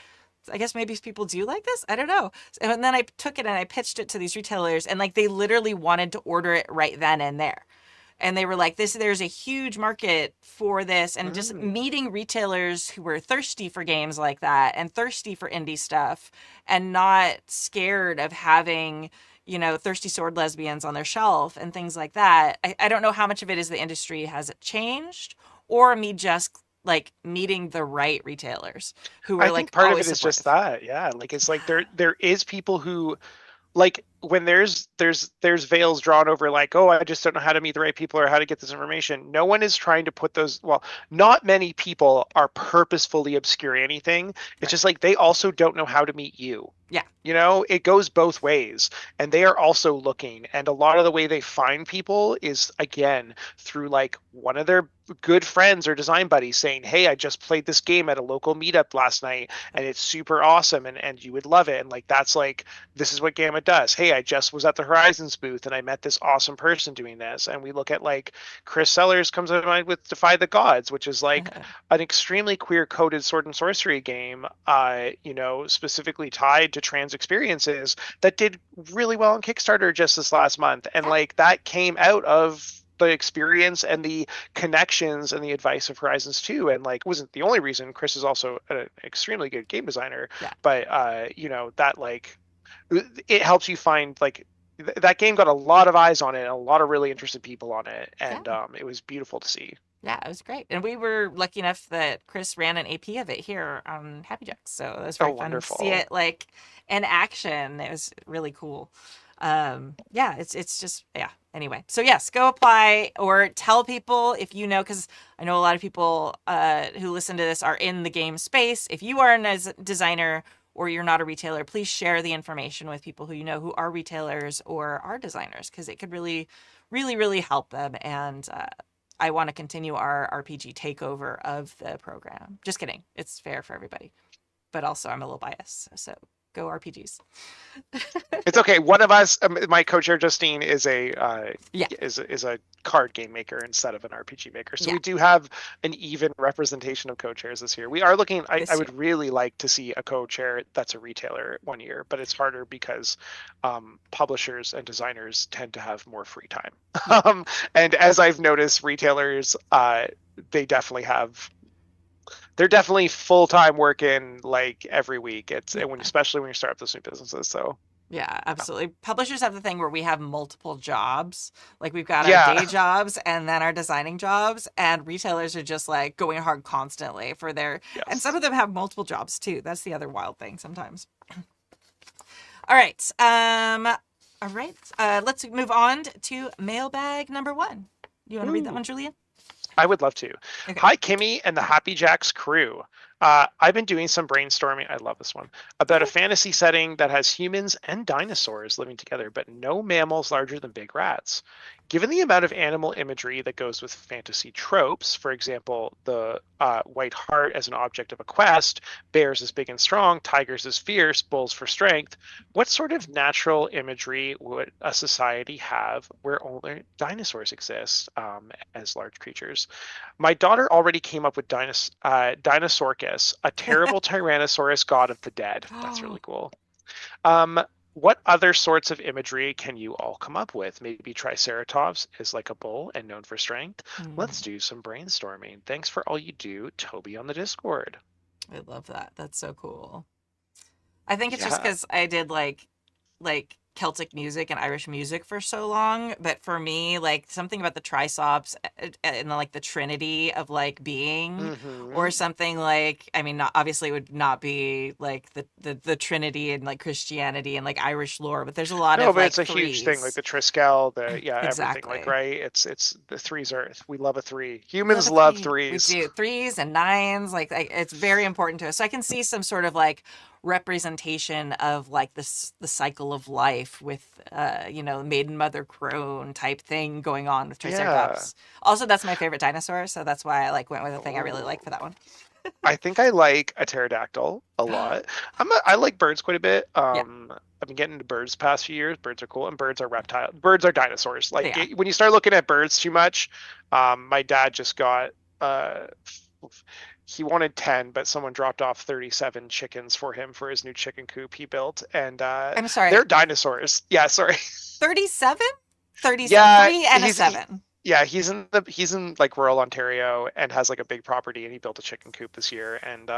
C: I guess maybe people do like this. I don't know. And then I took it and I pitched it to these retailers, and like they literally wanted to order it right then and there. And they were like, there's a huge market for this. And just meeting retailers who were thirsty for games like that and thirsty for indie stuff and not scared of having, you know, thirsty sword lesbians on their shelf and things like that. I don't know how much of it is the industry has changed, or me just like meeting the right retailers who were
D: I
C: like
D: think part of
C: always
D: it is just
C: supportive.
D: that. Yeah, like it's like there is people who like when there's veils drawn over like, oh, I just don't know how to meet the right people or how to get this information. No one is trying to put those, well, not many people are purposefully obscuring anything. It's
C: Right.
D: just like they also don't know how to meet you.
C: Yeah.
D: You know, it goes both ways, and they are also looking. And a lot of the way they find people is, again, through like one of their good friends or design buddies saying, hey, I just played this game at a local meetup last night and it's super awesome and you would love it. And like, that's like, this is what Gamma does. Hey, I just was at the Horizons booth and I met this awesome person doing this. And we look at like Chris Sellers comes to mind with Defy the Gods, which is like an extremely queer coded sword and sorcery game, you know, specifically tied to trans experiences that did really well on Kickstarter just this last month. And like that came out of the experience and the connections and the advice of Horizons 2. And like wasn't the only reason. Chris is also an extremely good game designer.
C: Yeah.
D: But you know, that like it helps you find like that game got a lot of eyes on it and a lot of really interested people on it. And it was beautiful to see.
C: Yeah, it was great. And we were lucky enough that Chris ran an AP of it here on Happy Jacks. So it was very fun
D: wonderful.
C: to see it like in action. It was really cool. Yeah, it's just, yeah. Anyway, so yes, go apply or tell people if you know, because I know a lot of people who listen to this are in the game space. If you are a designer or you're not a retailer, please share the information with people who you know who are retailers or are designers, because it could really, really, really help them. And I want to continue our RPG takeover of the program. Just kidding. It's fair for everybody. But also I'm a little biased. So go RPGs.
D: It's okay. One of us, my co-chair Justine, is a is a card game maker instead of an RPG maker. So we do have an even representation of co-chairs this year. We are looking. I would really like to see a co-chair that's a retailer one year, but it's harder because publishers and designers tend to have more free time. And as I've noticed, retailers they definitely have. They're definitely full-time working like every week. It's especially when you start up those new businesses. So
C: yeah, absolutely. Publishers have the thing where we have multiple jobs. Like we've got our day jobs and then our designing jobs, and retailers are just like going hard constantly for their, and some of them have multiple jobs too. That's the other wild thing sometimes. All right. All right. Let's move on to mailbag number 1. Do you want to read that one, Julian?
D: I would love to.
C: Okay.
D: Hi, Kimmy and the Happy Jacks crew. I've been doing some brainstorming. I love this one. About a fantasy setting that has humans and dinosaurs living together, but no mammals larger than big rats. Given the amount of animal imagery that goes with fantasy tropes, for example, the white hart as an object of a quest, bears as big and strong, tigers as fierce, bulls for strength, what sort of natural imagery would a society have where only dinosaurs exist as large creatures? My daughter already came up with Dinosaurus, a terrible Tyrannosaurus god of the dead. That's really cool. what other sorts of imagery can you all come up with? Maybe Triceratops is like a bull and known for strength.
C: Mm,
D: Let's do some brainstorming. Thanks for all you do, Toby on the Discord.
C: I love that. That's so cool. I think it's just
D: Yeah.
C: because I did like Celtic music and Irish music for so long, but for me, like something about the trisops and like the trinity of like being, or
D: Mm-hmm.
C: something like, I mean, not, obviously it would not be like the trinity and like Christianity and like Irish lore, but there's a lot
D: No,
C: of
D: but
C: like
D: it's a huge thing, like
C: threes.
D: the Triskel, the yeah, everything. Like,
C: Exactly.
D: right? It's the threes are we love a three.
C: We love
D: Humans
C: a
D: love
C: three. We
D: threes.
C: do threes and nines. Like it's very important to us. So I can see some sort of like representation of like this the cycle of life with maiden mother crone type thing going on with
D: Yeah.
C: Triceratops. Also, that's my favorite dinosaur, so that's why I like went with a thing I really
D: Oh.
C: like for that one.
D: I think I like a pterodactyl a lot. I like birds quite a bit.
C: Yeah,
D: I've been getting into birds the past few years. Birds are cool, and birds are reptile. Birds are dinosaurs.
C: they
D: Like
C: are.
D: when you start looking at birds too much, my dad just got uh, he wanted 10, but someone dropped off 37 chickens for him for his new chicken coop he built, and
C: I'm sorry,
D: they're dinosaurs. Yeah, sorry.
C: 37? 37.
D: Yeah,
C: Three and a seven.
D: yeah, he's in like rural Ontario and has like a big property, and he built a chicken coop this year, and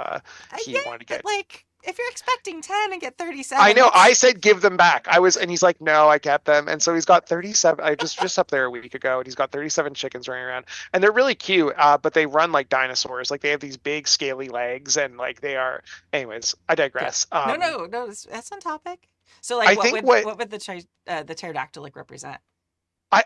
D: he
C: Yeah,
D: wanted to
C: but
D: get.
C: like if you're expecting 10 and get
D: I
C: 37,
D: know. I
C: that's
D: said give them back. And he's like, no, I kept them, and so he's got 37. I just up there a week ago, and he's got 37 chickens running around, and they're really cute. But they run like dinosaurs. Like they have these big scaly legs, and like they are. Anyways, I
C: yeah.
D: digress.
C: No, that's on topic. So like
D: I think
C: what would the pterodactyl like represent?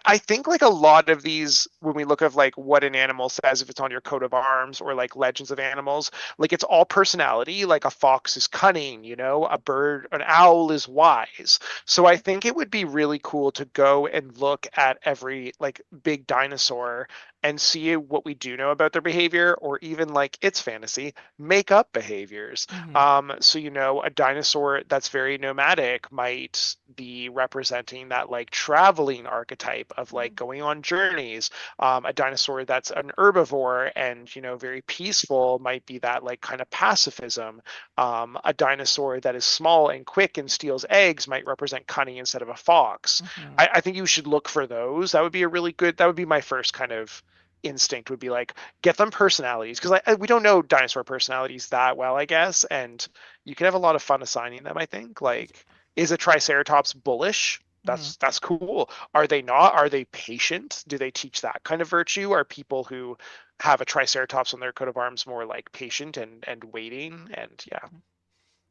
D: I think like a lot of these, when we look at like what an animal says, if it's on your coat of arms or like legends of animals, like it's all personality. Like a fox is cunning, an owl is wise. So I think it would be really cool to go and look at every like big dinosaur and see what we do know about their behavior, or even like it's fantasy, make up behaviors.
C: Hmm.
D: So a dinosaur that's very nomadic might be representing that like traveling archetype of like going on journeys. A dinosaur that's an herbivore and very peaceful might be that like kind of pacifism. A dinosaur that is small and quick and steals eggs might represent cunning instead of a fox.
C: Hmm.
D: I think you should look for those. That would be a really good. That would be my first kind of instinct, would be like get them personalities, because we don't know dinosaur personalities that well, I guess, and you can have a lot of fun assigning them. I think like, is a triceratops bullish?
C: Hmm.
D: That's cool. Are they not? Are they patient? Do they teach that kind of virtue? Are people who have a triceratops on their coat of arms more like patient and waiting? And yeah.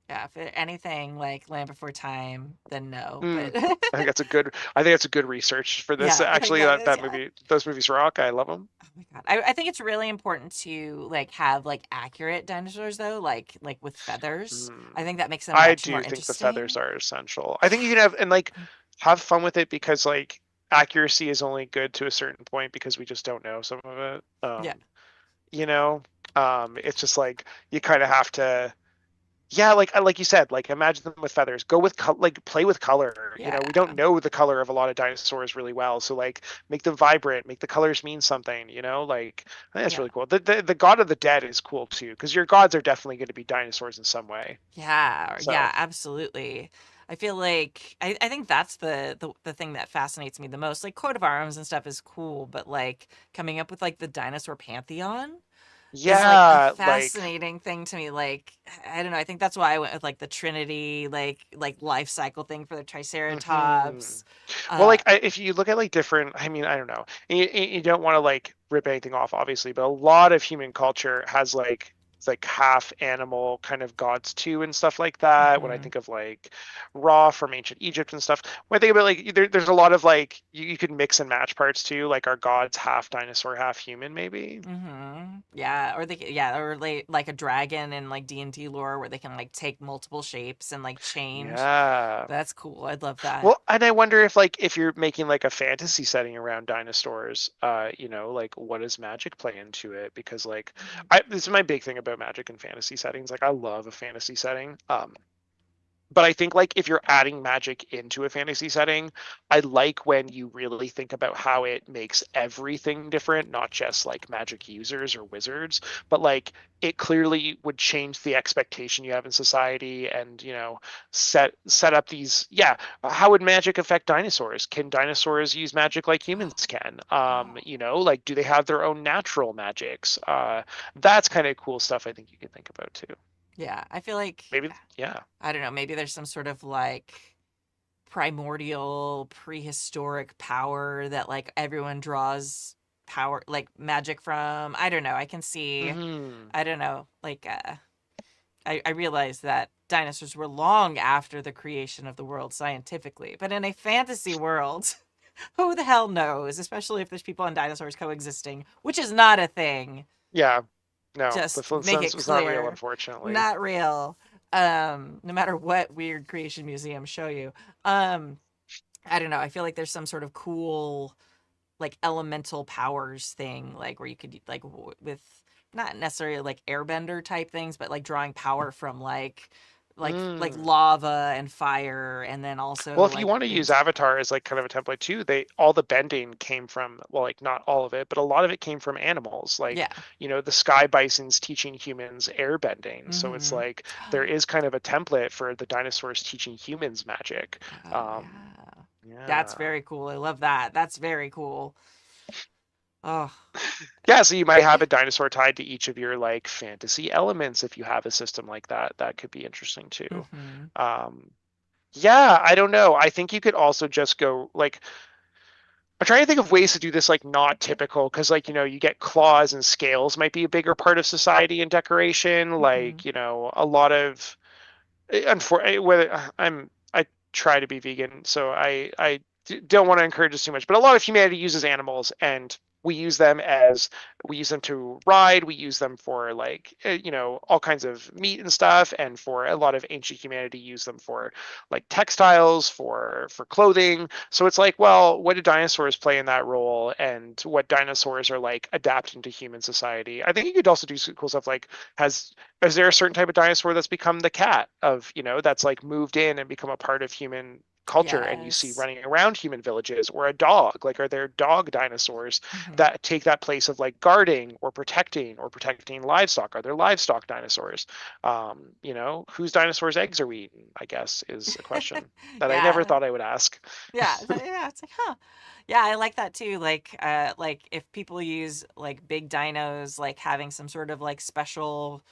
C: Yeah, if anything like Land Before Time, then no.
D: Mm.
C: But
D: I think that's a good research for this.
C: yeah, I think
D: Actually,
C: that is,
D: that
C: yeah.
D: movie, those movies rock. I love them.
C: Oh my God. I think it's really important to like have like accurate dinosaurs though, like with feathers.
D: Mm.
C: I think that makes them
D: I
C: much more
D: do think the feathers
C: interesting.
D: are essential. I think you can have fun with it, because like accuracy is only good to a certain point, because we just don't know some of it.
C: Yeah.
D: You know, it's just like you kind of have to, yeah, like you said, like imagine them with feathers. Go with like play with color.
C: Yeah.
D: We don't know the color of a lot of dinosaurs really well, so like make them vibrant, make the colors mean something. Like I think that's
C: Yeah.
D: really cool. The god of the dead is cool too, because your gods are definitely going to be dinosaurs in some way.
C: Yeah.
D: So
C: Yeah, absolutely. I feel like I think that's the thing that fascinates me the most. Like coat of arms and stuff is cool, but like coming up with like the dinosaur pantheon is like a
D: yeah, like
C: fascinating thing to me. Like I don't know. I think that's why I went with like the Trinity, like life cycle thing for the
D: hmm
C: Triceratops.
D: well,
C: Uh,
D: like if you look at like different, I mean, I don't know, you don't want to like rip anything off, obviously, but a lot of human culture has like it's like half animal kind of gods too, and stuff like that. When I
C: mhm,
D: think of like Ra from ancient Egypt and stuff, when I think about like there's a lot of like you can mix and match parts too, like our gods half dinosaur, half human, maybe.
C: yeah, or yeah, or like a dragon in like D&D lore where they can like take multiple shapes and like change.
D: Yeah.
C: That's cool. I'd love that.
D: Well, and I wonder if like if you're making like a fantasy setting around dinosaurs, like what does magic play into it? Because like
C: Mhm.
D: this is my big thing about magic and fantasy settings. Like I love a fantasy setting. but I think like if you're adding magic into a fantasy setting, I like when you really think about how it makes everything different, not just like magic users or wizards, but like it clearly would change the expectation you have in society and, set up these, yeah, how would magic affect dinosaurs? Can dinosaurs use magic like humans can?
C: Oh.
D: Like do they have their own natural magics? That's kind of cool stuff I think you can think about too.
C: Yeah, I feel like,
D: Maybe, yeah.
C: I don't know, maybe there's some sort of like primordial prehistoric power that like everyone draws power like magic from. I don't know. I can see,
D: Hmm.
C: I don't know, like I realize that dinosaurs were long after the creation of the world scientifically, but in a fantasy world, who the hell knows, especially if there's people and dinosaurs coexisting, which is not a thing.
D: Yeah. No, the
C: Just make
D: Flintstones
C: it
D: was not real,
C: clear.
D: unfortunately.
C: Not real. No matter what weird creation museums show you. Um, I don't know. I feel like there's some sort of cool like elemental powers thing, like where you could like with not necessarily like airbender type things, but like drawing power from like
D: Mm.
C: lava and fire, and then
D: Well,
C: also
D: if you
C: like
D: want to use
C: things.
D: Avatar as like kind of a template too, all the bending came from, well, like not all of it, but a lot of it came from animals. Like,
C: Yeah.
D: the sky bison's teaching humans air bending. So it's
C: Mm-hmm.
D: like there is kind of a template for the dinosaurs teaching humans magic.
C: Oh
D: Um,
C: yeah. That's
D: yeah.
C: very cool. I love that. That's very cool. Oh.
D: Yeah, so you might have a dinosaur tied to each of your like fantasy elements if you have a system like that. That could be interesting too.
C: Mm-hmm.
D: Um, yeah, I don't know. I think you could also just go like I'm trying to think of ways to do this like not typical because like you get claws and scales might be a bigger part of society and decoration.
C: Mm-hmm.
D: Like a lot of whether I try to be vegan, so don't want to encourage this too much. But a lot of humanity uses animals, and we use them to ride. We use them for like all kinds of meat and stuff, and for a lot of ancient humanity use them for like textiles, for clothing. So it's like, well, what do dinosaurs play in that role, and what dinosaurs are like adapting to human society? I think you could also do some cool stuff like has is there a certain type of dinosaur that's become the cat of that's like moved in and become a part of human culture and you see
C: Yes.
D: running around human villages, or a dog? Like, are there dog dinosaurs
C: Mm-hmm.
D: that take that place of like guarding or protecting livestock? Are there livestock dinosaurs? Whose dinosaurs eggs are we eating, I guess, is a question that I never
C: Yeah.
D: thought I would ask.
C: Yeah. Yeah. It's like, huh. Yeah, I like that too. Like if people use like big dinos, like having some sort of like special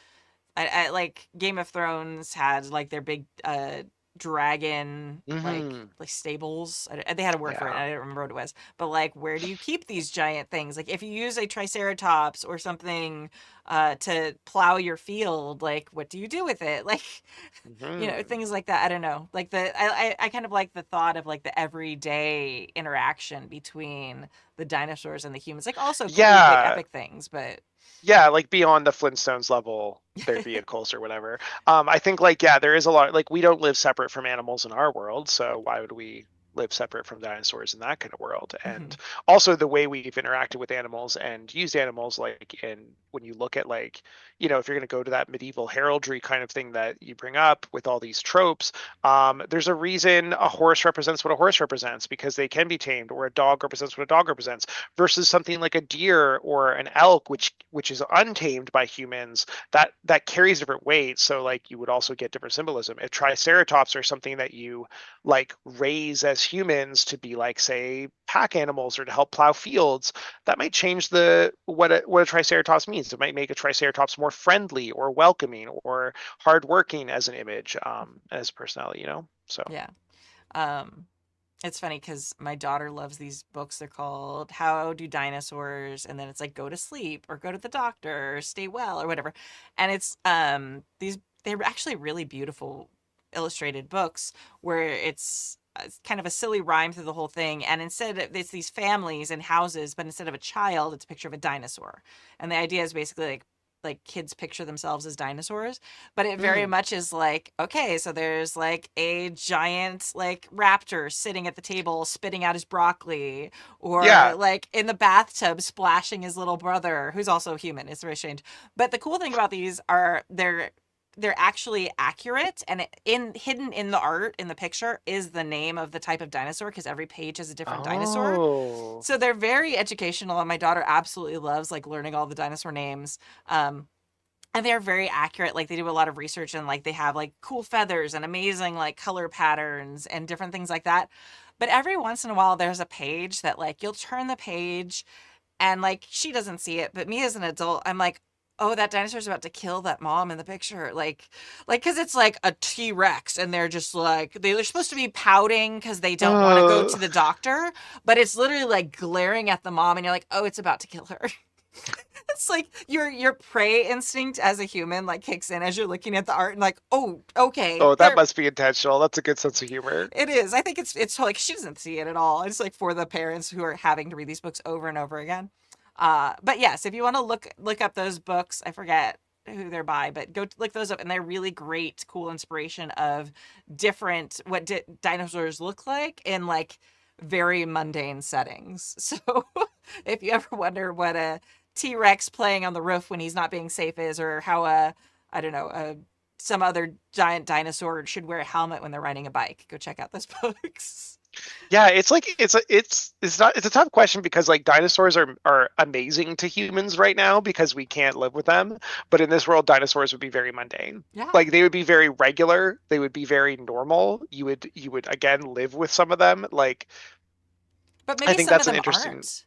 C: I like Game of Thrones had like their big dragon
D: Hmm.
C: like stables. They had a word for it.
D: Yeah.
C: I don't remember what it was. But like, where do you keep these giant things? Like, if you use a triceratops or something to plow your field, like, what do you do with it? Like,
D: Hmm.
C: things like that. I don't know. Like I kind of like the thought of like the everyday interaction between the dinosaurs and the humans. Like, also cool, big,
D: Yeah.
C: epic things, but
D: Yeah, like beyond the Flintstones level, their vehicles or whatever. I think like yeah, there is a lot like we don't live separate from animals in our world, so why would we live separate from dinosaurs in that kind of world? And
C: mhm.
D: also the way we've interacted with animals and used animals, like in when you look at like if you're going to go to that medieval heraldry kind of thing that you bring up with all these tropes, there's a reason a horse represents what a horse represents because they can be tamed, or a dog represents what a dog represents versus something like a deer or an elk which is untamed by humans that carries different weights. So like you would also get different symbolism if triceratops are something that you like raise as humans to be like say pack animals or to help plow fields. That might change the what a triceratops means. It might make a triceratops more friendly or welcoming or hardworking as an image, as personality, so
C: Yeah. Um, it's funny because my daughter loves these books. They're called How Do Dinosaurs? And then it's like Go to Sleep or Go to the Doctor or Stay Well or whatever. And it's they're actually really beautiful illustrated books where it's kind of a silly rhyme through the whole thing. And it's these families and houses, but instead of a child, it's a picture of a dinosaur. And the idea is basically like kids picture themselves as dinosaurs, but it very
D: mm,
C: much is like, okay, so there's like a giant like raptor sitting at the table spitting out his broccoli, or
D: yeah.
C: like in the bathtub splashing his little brother who's also human. It's very strange. But the cool thing about these are they're they're actually accurate, and hidden in the art in the picture is the name of the type of dinosaur, because every page has a different dinosaur.
D: Oh.
C: So they're very educational, and my daughter absolutely loves like learning all the dinosaur names. And they're very accurate. Like they do a lot of research, and like they have like cool feathers and amazing like color patterns and different things like that. But every once in a while there's a page that like you'll turn the page and like she doesn't see it, but me as an adult, I'm like, oh, that dinosaur's about to kill that mom in the picture. Like, cause it's like a T-Rex, and they're just like, they're supposed to be pouting cause they don't want to go to the doctor, but it's literally like glaring at the mom, and you're like, oh, it's about to kill her. It's like your prey instinct as a human like kicks in as you're looking at the art, and like, oh, okay.
D: Oh, that must be intentional. That's a good sense of humor.
C: It is. I think it's like she doesn't see it at all. It's like for the parents who are having to read these books over and over again. But yes, if you want to look up those books, I forget who they're by, but go look those up, and they're really great, cool inspiration of different what dinosaurs look like in like very mundane settings. So if you ever wonder what a T-Rex playing on the roof when he's not being safe is, or how I don't know, some other giant dinosaur should wear a helmet when they're riding a bike, go check out those books.
D: Yeah, it's like it's a tough question, because like dinosaurs are amazing to humans right now because we can't live with them, but in this world dinosaurs would be very mundane.
C: Yeah.
D: Like they would be very regular, they would be very normal. You would again live with some of them. Like
C: But maybe
D: I think
C: some
D: that's
C: of
D: an
C: them
D: interesting.
C: aren't.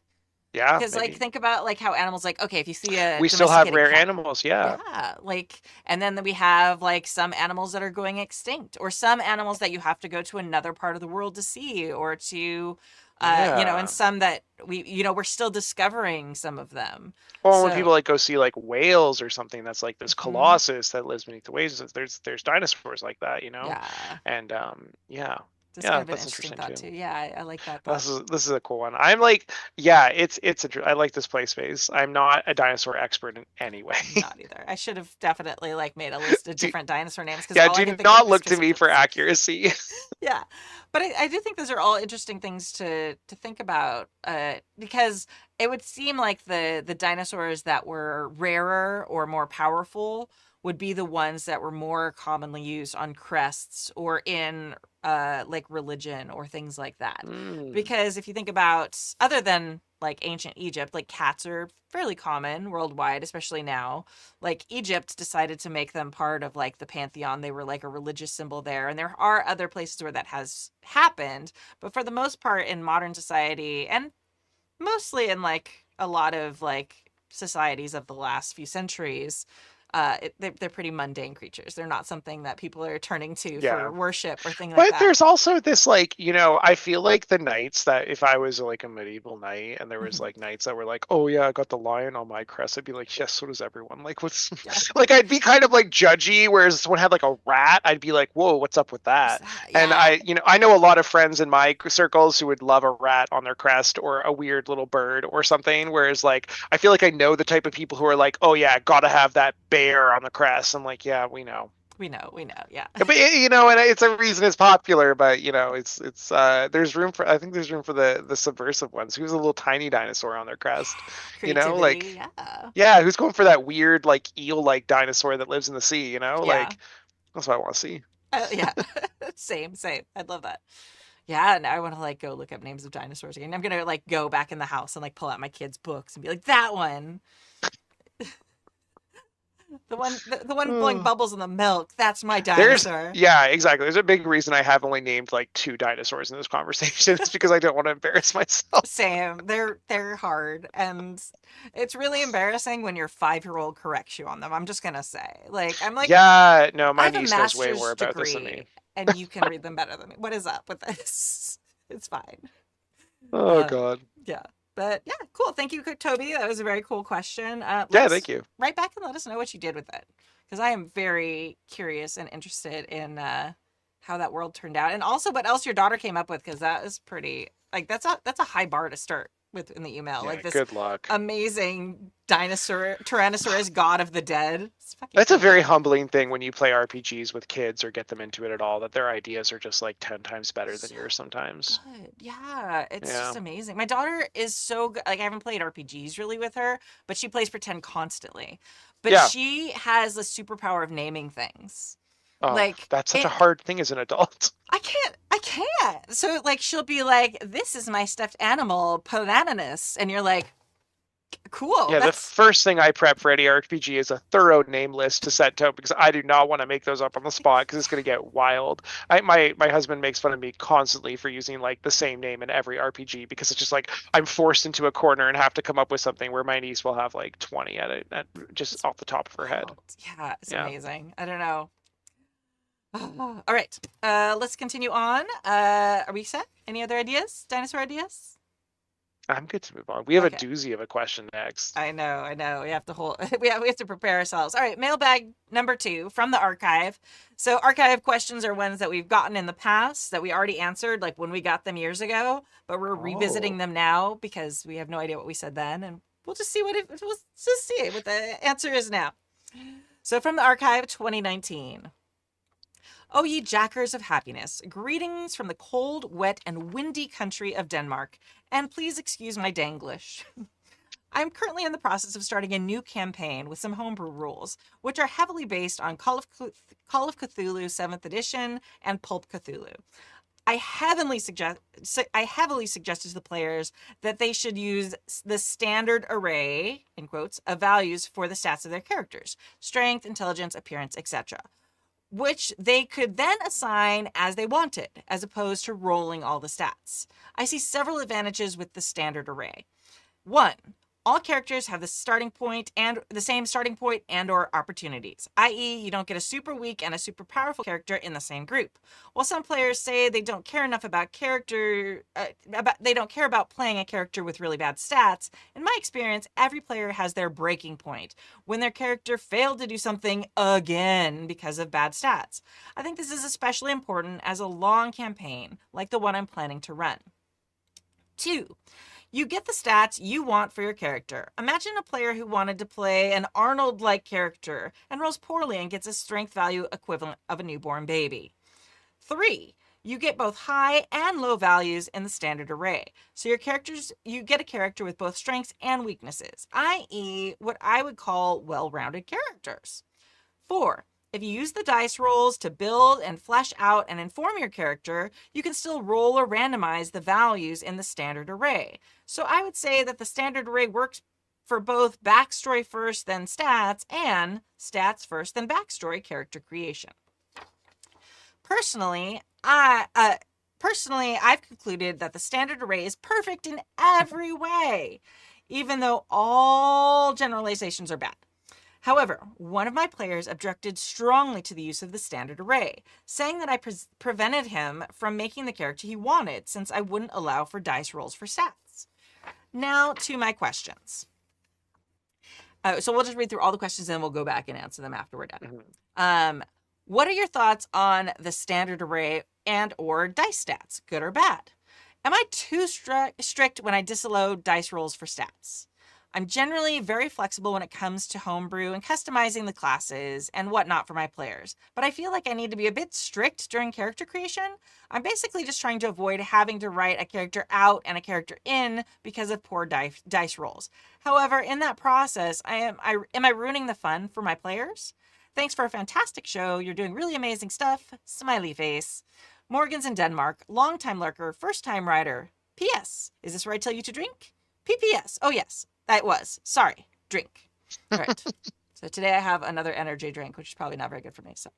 D: Yeah,
C: Because like think about like how animals, like, okay, if you see a
D: we still have
C: domesticated
D: rare
C: cat,
D: animals. Yeah.
C: yeah, like, and then we have like some animals that are going extinct, or some animals that you have to go to another part of the world to see, or to you know, and some that we're still discovering some of them.
D: Well, when
C: So-
D: people like go see like whales or something, that's like this
C: Mhm.
D: colossus that lives beneath the waves. There's dinosaurs like that, you know.
C: Yeah,
D: And yeah.
C: that's
D: Yeah,
C: kind of an
D: that's
C: interesting
D: interesting
C: thought
D: too.
C: too. Yeah, I like that thought.
D: This is a cool one. I'm like, yeah, I like this play space. I'm not a dinosaur expert in any way.
C: Not either. I should have definitely like made a list of different dinosaur names, because
D: Yeah,
C: all I
D: do
C: can think
D: not
C: of is
D: look to me for
C: Kissicus.
D: accuracy.
C: Yeah, but I do think those are all interesting things to think about, because it would seem like the dinosaurs that were rarer or more powerful would be the ones that were more commonly used on crests or in like religion or things like that.
D: Mm.
C: Because if you think about, other than like ancient Egypt, like cats are fairly common worldwide, especially now. Like Egypt decided to make them part of like the pantheon. They were like a religious symbol there. And there are other places where that has happened. But for the most part in modern society, and mostly in like a lot of like societies of the last few centuries, they're pretty mundane creatures. They're not something that people are turning to
D: Yeah.
C: for worship or thing like
D: But
C: that.
D: there's also this like, I feel like the knights that if I was like a medieval knight and there was
C: Mhm.
D: like knights that were like, oh yeah, I got the lion on my crest, I'd be like, yes, so does everyone. Like what's
C: Yeah.
D: like I'd be kind of like judgy, whereas if someone had like a rat, I'd be like, whoa, what's up with that? And
C: Yeah.
D: I know a lot of friends in my circles who would love a rat on their crest or a weird little bird or something. Whereas like I feel like I know the type of people who are like, oh yeah, gotta have that bear on the crest. I'm like, yeah, we know.
C: We know, yeah.
D: But and it's a reason it's popular, but it's there's room for I think there's room for the subversive ones. Who's a little tiny dinosaur on their crest? Like
C: Creativity, yeah.
D: yeah, who's going for that weird like eel-like dinosaur that lives in the sea?
C: Yeah.
D: Like that's what I want to see.
C: Yeah. Same. I'd love that. Yeah, now I want to like go look up names of dinosaurs again. I'm gonna like go back in the house and like pull out my kids' books and be like, that one. The one blowing bubbles in the milk. That's my dinosaur.
D: Yeah, exactly. There's a big reason I have only named like 2 dinosaurs in this conversation. It's because I don't want to embarrass myself.
C: Same. They're hard, and it's really embarrassing when your 5-year-old corrects you on them. I'm just gonna say, like, I'm like,
D: Yeah, no,
C: I
D: my
C: have a
D: niece knows way
C: master's
D: more about this than
C: degree,
D: me.
C: and you can read them better than me. What is up with this? It's fine.
D: Oh
C: Uh,
D: God.
C: Yeah. But yeah, cool. Thank you, Toby. That was a very cool question.
D: Yeah,
C: Let's
D: thank you.
C: write back and let us know what you did with it, because I am very curious and interested in how that world turned out, and also what else your daughter came up with, because that is pretty like that's a high bar to start. in the email.
D: Yeah,
C: Like this
D: good luck.
C: amazing Tyrannosaurus god of the dead. It's fucking
D: That's a
C: cool.
D: very humbling thing when you play RPGs with kids or get them into it at all, that their ideas are just like 10 times better than
C: So
D: yours sometimes.
C: good. Yeah, it's
D: Yeah.
C: just amazing. My daughter is so good. Like I haven't played RPGs really with her, but she plays pretend constantly. But
D: Yeah.
C: she has the superpower of naming things.
D: Oh,
C: Like
D: that's such a
C: it,
D: hard thing as an adult.
C: I can't. So like she'll be like, "This is my stuffed animal, Palananus," and you're like, "Cool."
D: Yeah, the
C: That's
D: first thing I prep for any RPG is a thorough name list to set to, because I do not want to make those up on the spot because it's going to get wild. My husband makes fun of me constantly for using like the same name in every RPG, because it's just like I'm forced into a corner and have to come up with something where my niece will have like 20 at just off the top of her head.
C: wild. Yeah, it's
D: Yeah.
C: amazing. I don't know. All right, let's continue on. Are we set? Any other ideas? Dinosaur ideas?
D: I'm good to move on. We have
C: Okay.
D: a doozy of a question next.
C: I know. We have to we have to prepare ourselves. All right, mailbag number 2 from the archive. So archive questions are ones that we've gotten in the past that we already answered, like when we got them years ago, but we're revisiting them now because we have no idea what we said then, and we'll just see we'll just see what the answer is now. So from the archive 2019. O ye jackers of happiness, greetings from the cold, wet, and windy country of Denmark, and please excuse my Danglish. I'm currently in the process of starting a new campaign with some homebrew rules, which are heavily based on Call of Cthulhu 7th edition and Pulp Cthulhu. I heavily suggested to the players that they should use the standard array, in quotes, of values for the stats of their characters: strength, intelligence, appearance, etc., which they could then assign as they wanted, as opposed to rolling all the stats. I see several advantages with the standard array. 1. All characters have the same starting point and or opportunities, i.e. you don't get a super weak and a super powerful character in the same group. While some players say they don't care enough about they don't care about playing a character with really bad stats, in my experience, every player has their breaking point, when their character failed to do something again because of bad stats. I think this is especially important as a long campaign, like the one I'm planning to run. 2. You get the stats you want for your character. Imagine a player who wanted to play an Arnold-like character and rolls poorly and gets a strength value equivalent of a newborn baby. 3. You get both high and low values in the standard array. So you get a character with both strengths and weaknesses, i.e. what I would call well-rounded characters. 4. If you use the dice rolls to build and flesh out and inform your character, you can still roll or randomize the values in the standard array. So I would say that the standard array works for both backstory first, then stats, and stats first, then backstory character creation. Personally, I've concluded that the standard array is perfect in every way, even though all generalizations are bad. However, one of my players objected strongly to the use of the standard array, saying that I prevented him from making the character he wanted since I wouldn't allow for dice rolls for stats. Now to my questions. So we'll just read through all the questions and then we'll go back and answer them after we're done.
D: Mhm.
C: What are your thoughts on the standard array and or dice stats, good or bad? Am I too strict when I disallow dice rolls for stats? I'm generally very flexible when it comes to homebrew and customizing the classes and whatnot for my players, but I feel like I need to be a bit strict during character creation. I'm basically just trying to avoid having to write a character out and a character in because of poor dice rolls. However, in that process, am I ruining the fun for my players? Thanks for a fantastic show. You're doing really amazing stuff. Smiley face. Morgan's in Denmark. Long-time lurker. First-time writer. P.S. Is this where I tell you to drink? P.P.S. Oh, yes. That was. Sorry. Drink. All right. So today I have another energy drink, which is probably not very good for me. So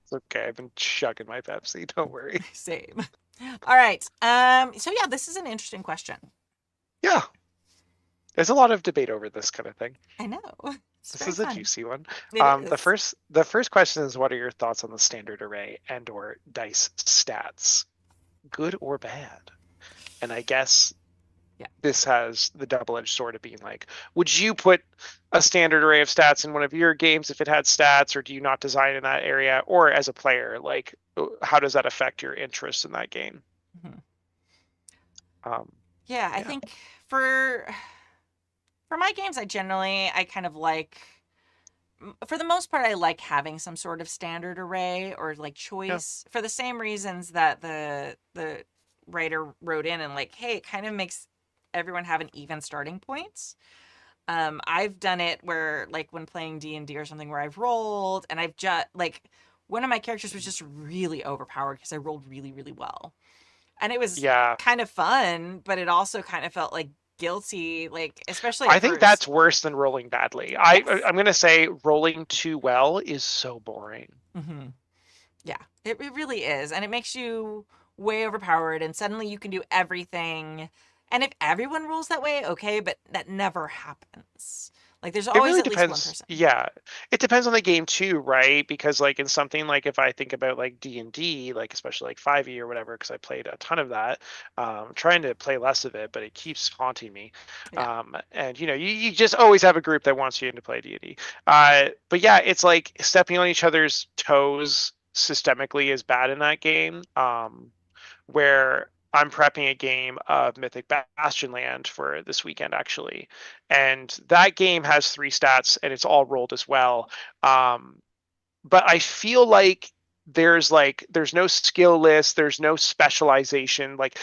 D: It's okay. I've been chugging my Pepsi. Don't worry.
C: same. All right. So yeah, this is an interesting question.
D: Yeah. There's a lot of debate over this kind of thing.
C: I know. It's
D: This
C: very
D: is a
C: fun.
D: juicy one.
C: It
D: The first question is, what are your thoughts on the standard array and or dice stats? Good or bad? And I guess
C: Yeah.
D: this has the double-edged sword of being like, would you put a standard array of stats in one of your games if it had stats, or do you not design in that area? Or as a player, like, how does that affect your interest in that game?
C: Mhm. Yeah, I
D: Yeah.
C: think for my games, I kind of like, for the most part, I like having some sort of standard array or like
D: Yeah.
C: choice for the same reasons that the writer wrote in and like, hey, it kind of makes everyone have an even starting points. I've done it where like when playing D&D or something where I've rolled and I've just like one of my characters was just really overpowered because I rolled really, really well. And it was
D: Yeah.
C: kind of fun, but it also kind of felt like guilty, like especially
D: I
C: at
D: think
C: first.
D: that's worse than rolling badly.
C: Yes.
D: I'm gonna say rolling too well is so boring.
C: Mm-hmm. Yeah, it really is. And it makes you way overpowered, and suddenly you can do everything. And if everyone rolls that way, okay, but that never happens. Like, there's
D: It
C: always
D: really
C: at least one
D: depends.
C: person.
D: Yeah, it depends on the game too, right? Because like in something like if I think about like D&D, like especially like 5e or whatever, because I played a ton of that, trying to play less of it, but it keeps haunting me.
C: Yeah.
D: And you just always have a group that wants you in to play D&D. But yeah, it's like stepping on each other's toes systemically is bad in that game. Where I'm prepping a game of Mythic Bastionland for this weekend, actually. And that game has 3 stats and it's all rolled as well. But I feel like there's no skill list, there's no specialization. Like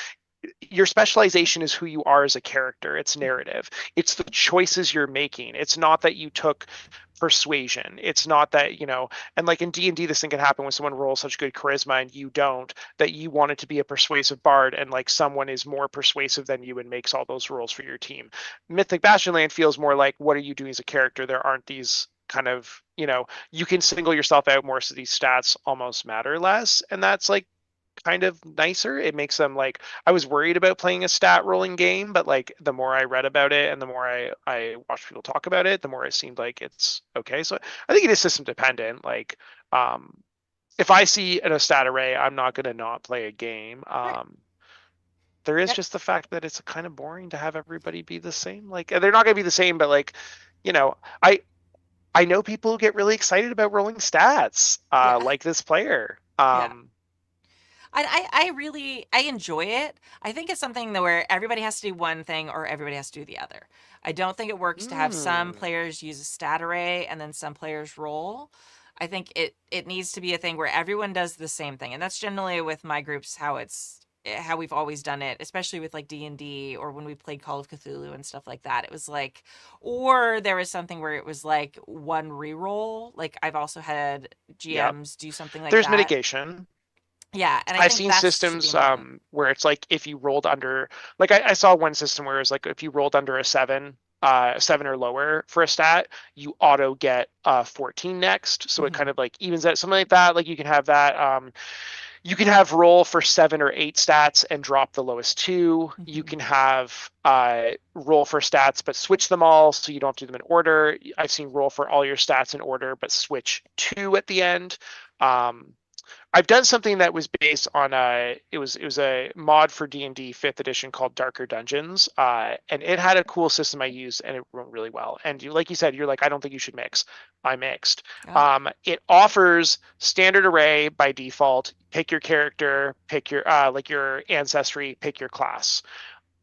D: your specialization is who you are as a character. It's narrative. It's the choices you're making. It's not that you took persuasion. It's not that, and like in D&D, this thing can happen when someone rolls such good charisma and you don't, that you want it to be a persuasive bard and like someone is more persuasive than you and makes all those rolls for your team. Mythic Bastionland feels more like, what are you doing as a character? There aren't these kind of, you can single yourself out more, so these stats almost matter less. And that's like kind of nicer. It makes them like, I was worried about playing a stat rolling game, but like the more I read about it and the more I watched people talk about it, the more it seemed like it's okay. So I think it is system dependent. Like if I see a stat array, I'm not going to not play a game.
C: Right.
D: There is
C: Yep.
D: just the fact that it's kind of boring to have everybody be the same. Like they're not going to be the same, but like, you know, I I know people who get really excited about rolling stats,
C: Yeah.
D: like this player.
C: Yeah. I really I enjoy it. I think it's something that where everybody has to do one thing or everybody has to do the other. I don't think it works to have some
D: Mm,
C: players use a stat array and then some players roll. I think it needs to be a thing where everyone does the same thing. And that's generally with my groups how we've always done it, especially with like D&D or when we played Call of Cthulhu and stuff like that. It was like, or there was something where it was like one reroll. Like I've also had
D: yep.
C: GMs do something like
D: There's
C: that.
D: mitigation.
C: Yeah, and I
D: I've
C: think
D: seen
C: that should be
D: systems
C: important.
D: where it's like if you rolled under, like I saw one system where it's like if you rolled under a 7 or lower for a stat, you auto get 14 next. So it
C: Hmm.
D: kind of like evens out something like that. Like you can have that. You can have roll for 7 or 8 stats and drop the lowest 2. You
C: Hmm.
D: can have roll for stats but switch them all so you don't have to do them in order. I've seen roll for all your stats in order but switch 2 at the end. Um, I've done something that was based on it was a mod for D&D 5th edition called Darker Dungeons, and it had a cool system I used and it went really well. And like you said, you're like, I don't think you should mix. I mixed.
C: Oh,
D: It offers standard array by default. Pick your character, pick your like your ancestry, pick your class.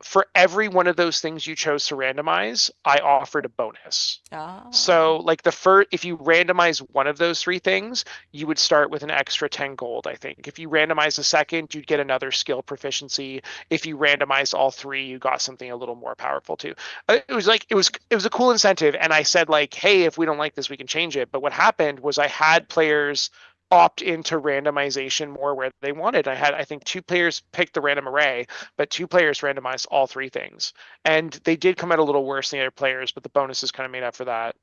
D: For every one of those things you chose to randomize, I offered a bonus.
C: oh,
D: So, like if you randomize one of those 3 things, you would start with an extra 10 gold, I think. If you randomize a second, you'd get another skill proficiency. If you randomized all 3, you got something a little more powerful too. It was a cool incentive, and I said like, hey, if we don't like this, we can change it. But what happened was I had players opt into randomization more where they wanted. I think 2 players picked the random array, but 2 players randomized all 3 things. And they did come out a little worse than the other players, but the bonuses kind of made up for that.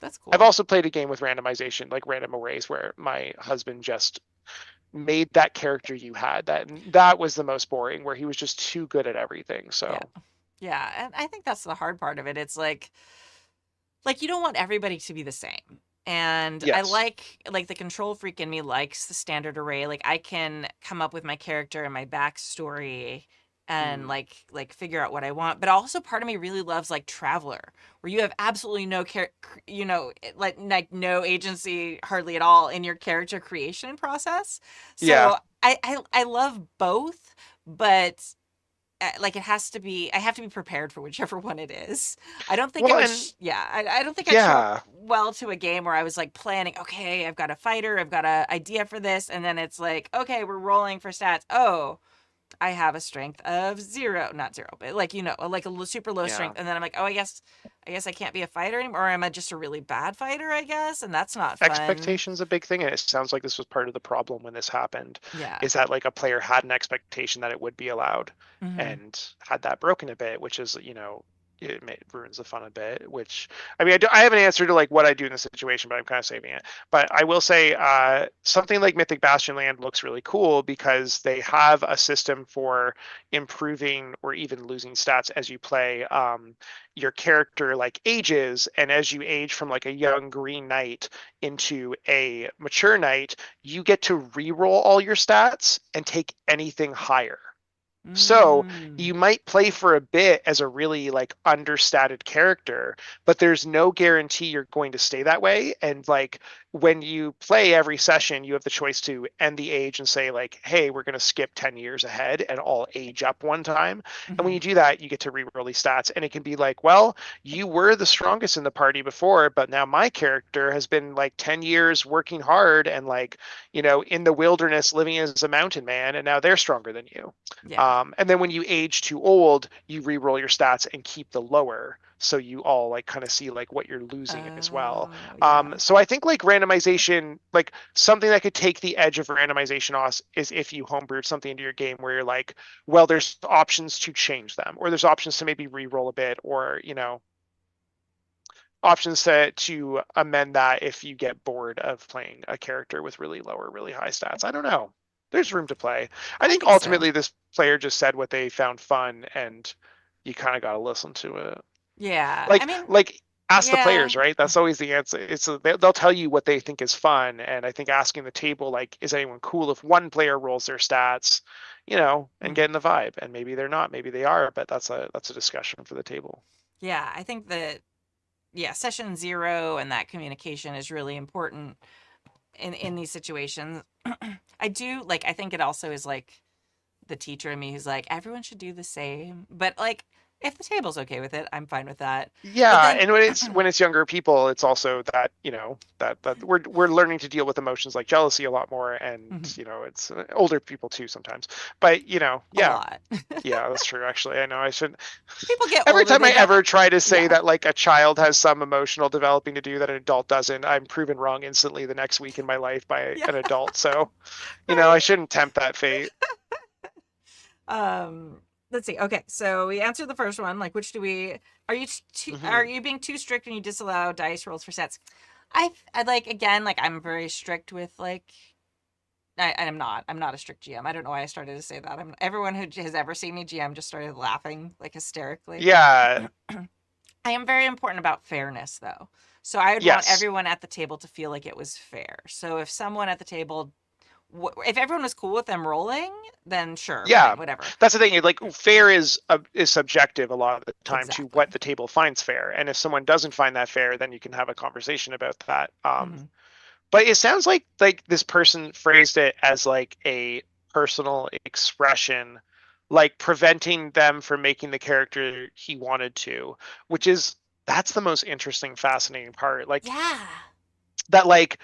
C: that's
D: I've
C: cool.
D: also played a game with randomization, like random arrays, where my husband just made that character you had. That was the most boring, where he was just too good at everything.
C: Yeah,
D: So
C: yeah, and I think that's the hard part of it. It's like you don't want everybody to be the same. And I
D: yes,
C: like the control freak in me likes the standard array. Like I can come up with my character and my backstory and
D: mm,
C: like figure out what I want. But also part of me really loves like Traveler, where you have absolutely no like no agency hardly at all in your character creation process.
D: yeah,
C: So I love both, but like it has to be, I have to be prepared for whichever one it is. I don't think it
D: Well,
C: would
D: and
C: I don't think I'd show up
D: yeah,
C: well to a game where I was like planning, okay, I've got a fighter, I've got a idea for this, and then it's like, okay, we're rolling for stats. Oh, I have a strength of 0, not 0, but like, like a super low
D: yeah.
C: strength, and then I'm like, oh, I guess I can't be a fighter anymore, or am I just a really bad fighter, I guess, and that's not fun.
D: Expectation's a big thing, and it sounds like this was part of the problem when this happened,
C: Yeah.
D: is that like a player had an expectation that it would be allowed
C: Hmm.
D: and had that broken a bit, which is, ruins the fun a bit, which I mean, I have an answer to like what I do in the situation, but I'm kind of saving it. But I will say something like Mythic Bastion Land looks really cool because they have a system for improving or even losing stats as you play. Your character like ages, and as you age from like a young green knight into a mature knight, you get to re-roll all your stats and take anything higher. So
C: Mm.
D: you might play for a bit as a really like understated character, but there's no guarantee you're going to stay that way. And like when you play every session, you have the choice to end the age and say like, hey, we're going to skip 10 years ahead and all age up one time. And when
C: Hmm.
D: you do that, you get to re-roll these stats. And it can be like, well, you were the strongest in the party before, but now my character has been like 10 years working hard and like, in the wilderness living as a mountain man, and now they're stronger than you.
C: Yeah.
D: And then when you age too old, you re-roll your stats and keep the lower. So you all like kind of see like what you're losing as well.
C: Oh, yeah.
D: So I think like randomization, like something that could take the edge of randomization off is if you homebrewed something into your game where you're like, well, there's options to change them, or there's options to maybe re-roll a bit, or options to amend that if you get bored of playing a character with really low or really high stats. I don't know. There's room to play. I
C: I
D: think
C: think so.
D: ultimately this player just said what they found fun, and you kind of got to listen to it.
C: Yeah. I
D: Like
C: mean,
D: like ask the
C: yeah.
D: players, right? That's always the answer. They'll tell you what they think is fun, and I think asking the table like, is anyone cool if one player rolls their stats, and
C: Mm.
D: getting the vibe. And maybe they're not, maybe they are, but that's a discussion for the table.
C: Yeah, I think that, yeah, session 0 and that communication is really important in these situations. I do like, I think it also is like the teacher in me who's like, everyone should do the same. But like, if the table's okay with it, I'm fine with that. But
D: Yeah,
C: then,
D: and when it's younger people, it's also that that we're learning to deal with emotions like jealousy a lot more, and
C: Mhm,
D: it's older people too sometimes. But
C: a
D: yeah,
C: lot.
D: yeah, that's true. Actually, I know I should.
C: People get
D: Every
C: older,
D: time
C: they
D: I
C: don't.
D: ever try to say
C: Yeah.
D: that like a child has some emotional developing to do that an adult doesn't, I'm proven wrong instantly the next week in my life by
C: Yeah.
D: an adult. So I
C: Right.
D: shouldn't tempt that fate.
C: Um, let's see. Okay, so we answered the first one. Like, which do we? Are
D: Hmm.
C: you being too strict when you disallow dice rolls for sets? I like, again, like I'm very strict with like. I'm not. I'm not a strict GM. I don't know why I started to say that. Everyone who has ever seen me GM just started laughing like hysterically.
D: Yeah.
C: I am very important about fairness, though. So I would want
D: Yes.
C: everyone at the table to feel like it was fair. So if someone at the table, if everyone was cool with them rolling, then sure,
D: Yeah,
C: fine, whatever.
D: that's the thing. Like fair is subjective a lot of the time to what
C: Exactly.
D: the table finds fair, and if someone doesn't find that fair, then you can have a conversation about that.
C: Hmm.
D: But it sounds like this person phrased it as like a personal expression, like preventing them from making the character he wanted to, which is that's the most interesting, fascinating part. Like
C: Yeah.
D: that, like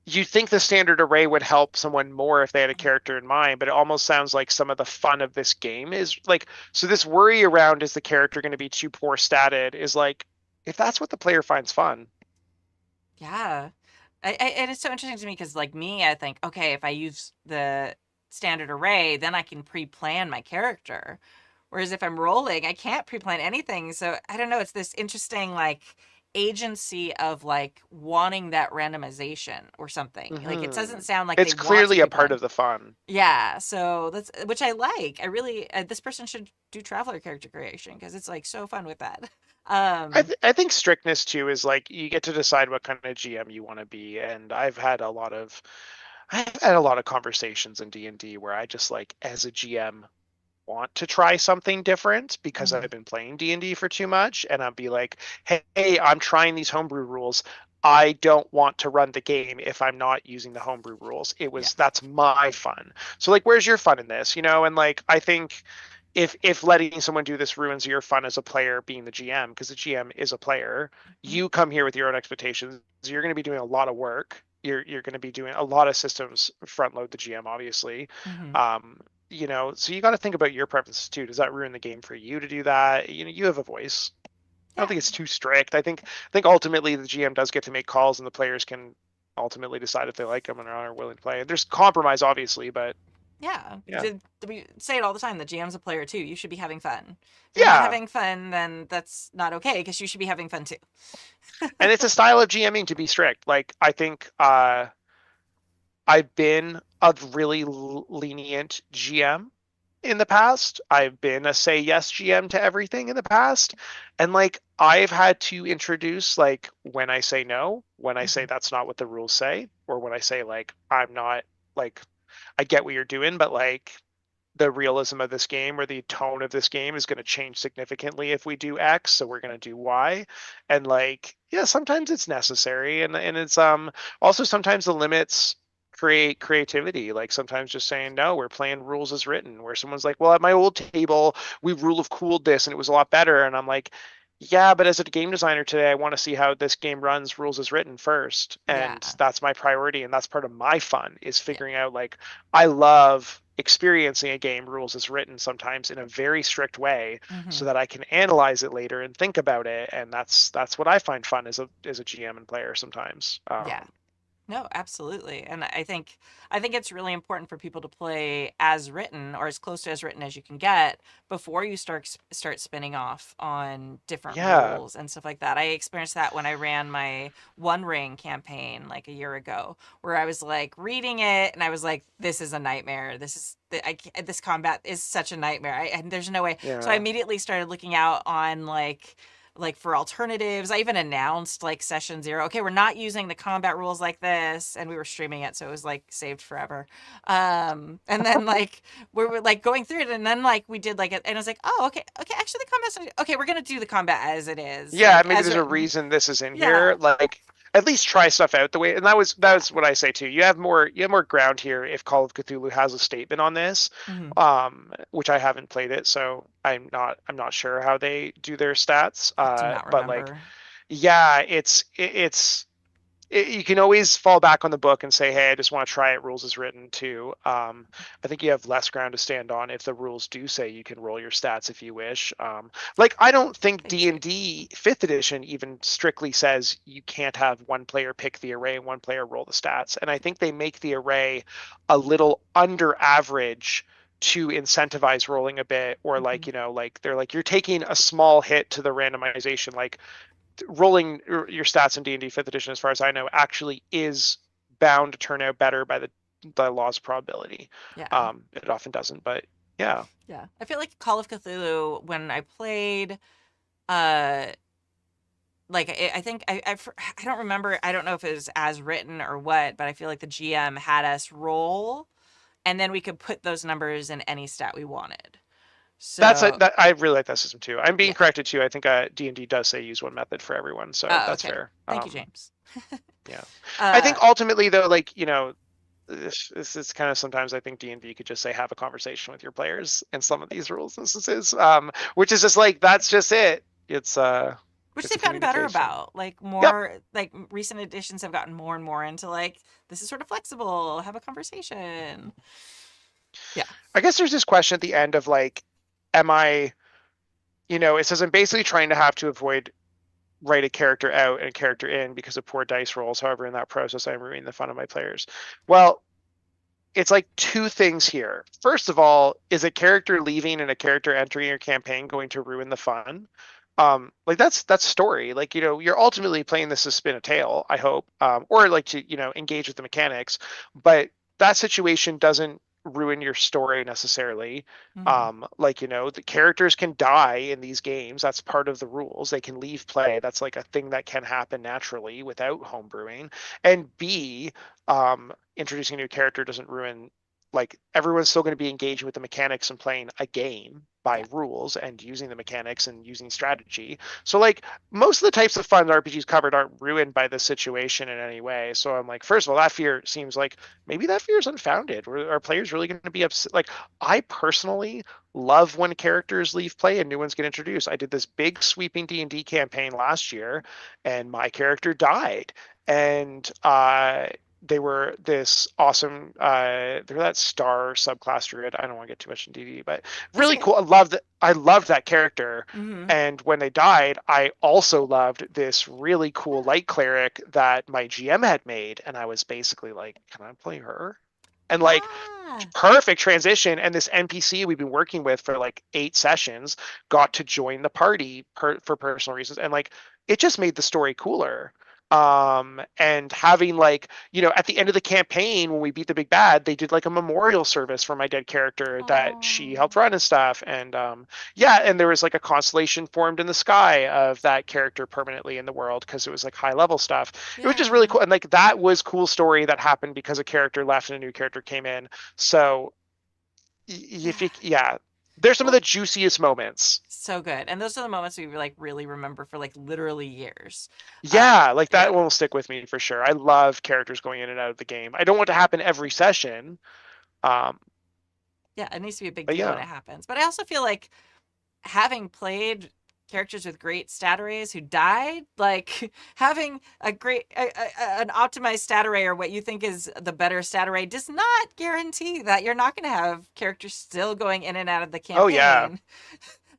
D: you think the standard array would help someone more if they had a character in mind, but it almost sounds like some of the fun of this game is like, so this worry around is the character going to be too poor statted is like, if that's what the player finds fun.
C: Yeah. It is so interesting to me because, like me, I think, okay, if I use the standard array, then I can pre-plan my character. Whereas if I'm rolling, I can't pre-plan anything. So I don't know. It's this interesting, like, agency of like wanting that randomization or something. Like it
D: Hmm.
C: doesn't sound like they
D: It's
C: want to
D: clearly a part
C: pre-plan.
D: of the fun.
C: Yeah, so that's which I like. I really, this person should do traveler character creation because it's like so fun with that. Um,
D: I think strictness too is like you get to decide what kind of GM you want to be, and I've had a lot of conversations in D&D where I just like as a GM want to try something different because
C: mhm,
D: I've been playing D&D for too much, and I'll be like, hey, I'm trying these homebrew rules. I don't want to run the game if I'm not using the homebrew rules.
C: yeah.
D: That's my fun. So like, where's your fun in this? And like I think if letting someone do this ruins your fun as a player being the GM, because the GM is a player, you come here with your own expectations. You're going to be doing a lot of work. You're going to be doing a lot of systems front load the GM, obviously. You know, so you got to think about your preferences too. Does that ruin the game for you to do that? You know, you have a voice. I don't think it's too strict. I think ultimately the GM does get to make calls, and the players can ultimately decide if they like them and are willing to play. There's compromise, obviously, but
C: Yeah.
D: Yeah.
C: We say it all the time. The GM's a player too. You should be having fun. If you're not
D: yeah.
C: having fun, then that's not okay because you should be having fun too.
D: And it's a style of GMing to be strict. Like I think I've been a really lenient GM in the past. I've been a say yes GM to everything in the past. And like I've had to introduce like when I say no, when I say that's not what the rules say, or when I say like I'm not like I get what you're doing, but like the realism of this game or the tone of this game is going to change significantly if we do X, so we're going to do Y. And like, yeah, sometimes it's necessary, and it's also sometimes the limits create creativity. Like sometimes just saying no, we're playing rules as written, where someone's like, well, at my old table we rule of cooled this and it was a lot better, and I'm like, yeah, but as a game designer today, I want to see how this game runs rules as written first. And
C: Yeah.
D: that's my priority. And that's part of my fun is figuring out like, I love experiencing a game rules as written sometimes in a very strict way so that I can analyze it later and think about it. And that's what I find fun as a GM and player sometimes.
C: Yeah. No, absolutely. And I think it's really important for people to play as written or as close to as written as you can get before you start spinning off on different
D: Yeah.
C: rules and stuff like that. I experienced that when I ran my One Ring campaign like a year ago, where I was like reading it and I was like, this is a nightmare. This combat is such a nightmare. And there's no way. So I
D: Yeah.
C: immediately started looking out on like for alternatives. I even announced like session 0, okay, we're not using the combat rules like this, and we were streaming it, so it was like saved forever. And then like we were like going through it, and then like we did like it, and I was like, oh, okay, actually the combat's okay, we're gonna do the combat as it is,
D: Yeah,
C: like
D: maybe
C: as
D: there's a
C: written.
D: reason this is in
C: Yeah.
D: here. Like at least try stuff out the way, and that was what I say too. You have more ground here if Call of Cthulhu has a statement on this,
C: Hmm.
D: which I haven't played it, so I'm not sure how they do their stats.
C: I do not
D: But like,
C: remember.
D: yeah, you can always fall back on the book and say, hey, I just want to try it rules as written too. I think you have less ground to stand on if the rules do say you can roll your stats if you wish. Like I don't think
C: They do.
D: D&D 5th edition even strictly says you can't have one player pick the array and one player roll the stats. And I think they make the array a little under average to incentivize rolling a bit, or like, like they're like, you're taking a small hit to the randomization. Like rolling your stats in D&D 5th edition, as far as I know, actually is bound to turn out better by the law's probability.
C: Yeah.
D: It often doesn't, but yeah.
C: Yeah. I feel like Call of Cthulhu when I played, uh like I think I don't remember, I don't know if it was as written or what, but I feel like the GM had us roll and then we could put those numbers in any stat we wanted. So
D: I really like that system too. I'm being
C: yeah.
D: corrected too. I think D&D does say use one method for everyone, so
C: Oh,
D: that's
C: okay.
D: fair.
C: Thank you, James.
D: Yeah. I
C: uh
D: think ultimately though, like, this is kind of sometimes I think D&D could just say have a conversation with your players in some of these rules instances, which is just like that's just it.
C: which
D: It's a
C: they've gotten better
D: communication.
C: about. Like
D: Yep.
C: more like recent editions have gotten more and more into like this is sort of flexible, have a conversation. Yeah.
D: I guess there's this question at the end of like, am I, it says I'm basically trying to have to avoid write a character out and a character in because of poor dice rolls. However, in that process, I'm ruining the fun of my players. Well, it's like two things here. First of all, is a character leaving and a character entering your campaign going to ruin the fun? Like that's story. Like, you're ultimately playing this to spin a tale, I hope, or like to, engage with the mechanics. But that situation doesn't ruin your story necessarily.
C: Hmm.
D: Like, the characters can die in these games. That's part of the rules. They can leave play. That's like a thing that can happen naturally without homebrewing. And B, introducing a new character doesn't ruin, like everyone's still going to be engaging with the mechanics and playing a game. by rules and using the mechanics and using strategy. So like most of the types of fun RPGs covered aren't ruined by the situation in any way. So I'm like, first of all, that fear seems like maybe that fear is unfounded. Are players really going to be upset? Like, I personally love when characters leave play and new ones get introduced. I did this big sweeping D&D campaign last year, and my character died. And they were this awesome they're that star subclass druid. I don't want to get too much in DD, but really cool. I loved that character. And when they died, I also loved this really cool light cleric that my GM had made, and I was basically like, can I play her? And like perfect transition. And this NPC we've been working with for like 8 sessions got to join the party for personal reasons, and like it just made the story cooler. And having like, you know, at the end of the campaign when we beat the big bad, they did like a memorial service for my dead character that she helped run and stuff. And yeah, and there was like a constellation formed in the sky of that character permanently in the world because it was like high level stuff. It was just really cool. And like that was cool story that happened because a character left and a new character came in. So if you, there's some of the juiciest moments.
C: So good. And those are the moments we like really remember for like literally years.
D: Like that one will stick with me for sure. I love characters going in and out of the game. I don't want it to happen every session.
C: Yeah, it needs to be a big deal when it happens. But I also feel like having played characters with great stat arrays who died, like having a great an optimized stat array or what you think is the better stat array does not guarantee that you're not going to have characters still going in and out of the campaign.
D: Oh yeah.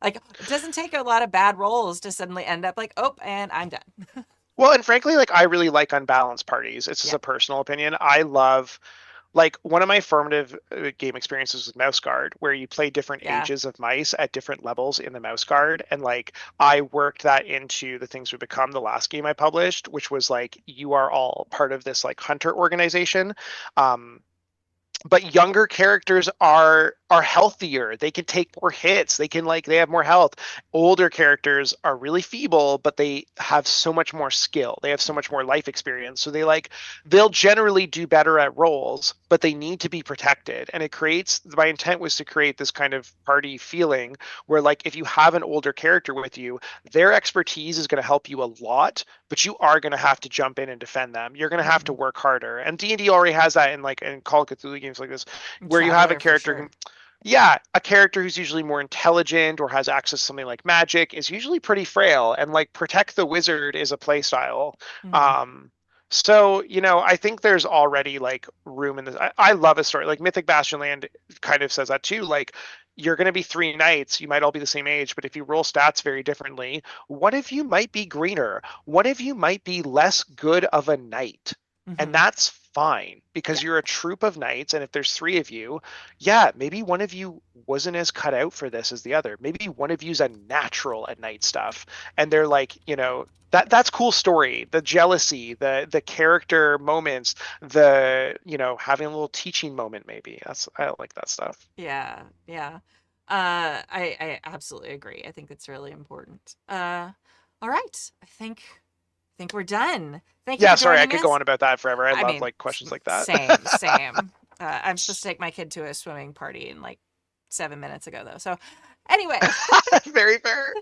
C: Like it doesn't take a lot of bad rolls to suddenly end up like, oh, and I'm done.
D: Well, and frankly, like I really like unbalanced parties. It's just a personal opinion. I love, like, one of my formative game experiences with Mouse Guard, where you play different ages of mice at different levels in the Mouse Guard. And like, I worked that into the Things We Become, the last game I published, which was like, you are all part of this like hunter organization. But younger characters are healthier. They can take more hits. They have more health. Older characters are really feeble, but they have so much more skill. They have so much more life experience. So they'll generally do better at rolls, but they need to be protected. And my intent was to create this kind of party feeling where like if you have an older character with you, their expertise is going to help you a lot, but you are going to have to jump in and defend them. You're going to have to work harder. And D&D already has that in Call of Cthulhu games like this, where you have a character a character who's usually more intelligent or has access to something like magic is usually pretty frail, and like protect the wizard is a play style. So, you know, I think there's already like room in this. I love a story like Mythic Bastionland kind of says that too. Like, you're going to be 3 knights. You might all be the same age, but if you roll stats very differently, one of you might be greener. One of you might be less good of a knight. And that's fine because you're a troop of knights. And if there's 3 of you, maybe one of you wasn't as cut out for this as the other. Maybe one of you's a natural at knight stuff. And they're like, you know, that's cool story. The jealousy, the character moments, you know, having a little teaching moment, maybe. I like that stuff.
C: Yeah. I absolutely agree. I think it's really important. All right. I think we're done. Thank you.
D: Sorry, I could go on about that forever. I love like questions like that.
C: Same. I'm supposed to take my kid to a swimming party in like 7 minutes ago, though. So, anyway,
D: very fair.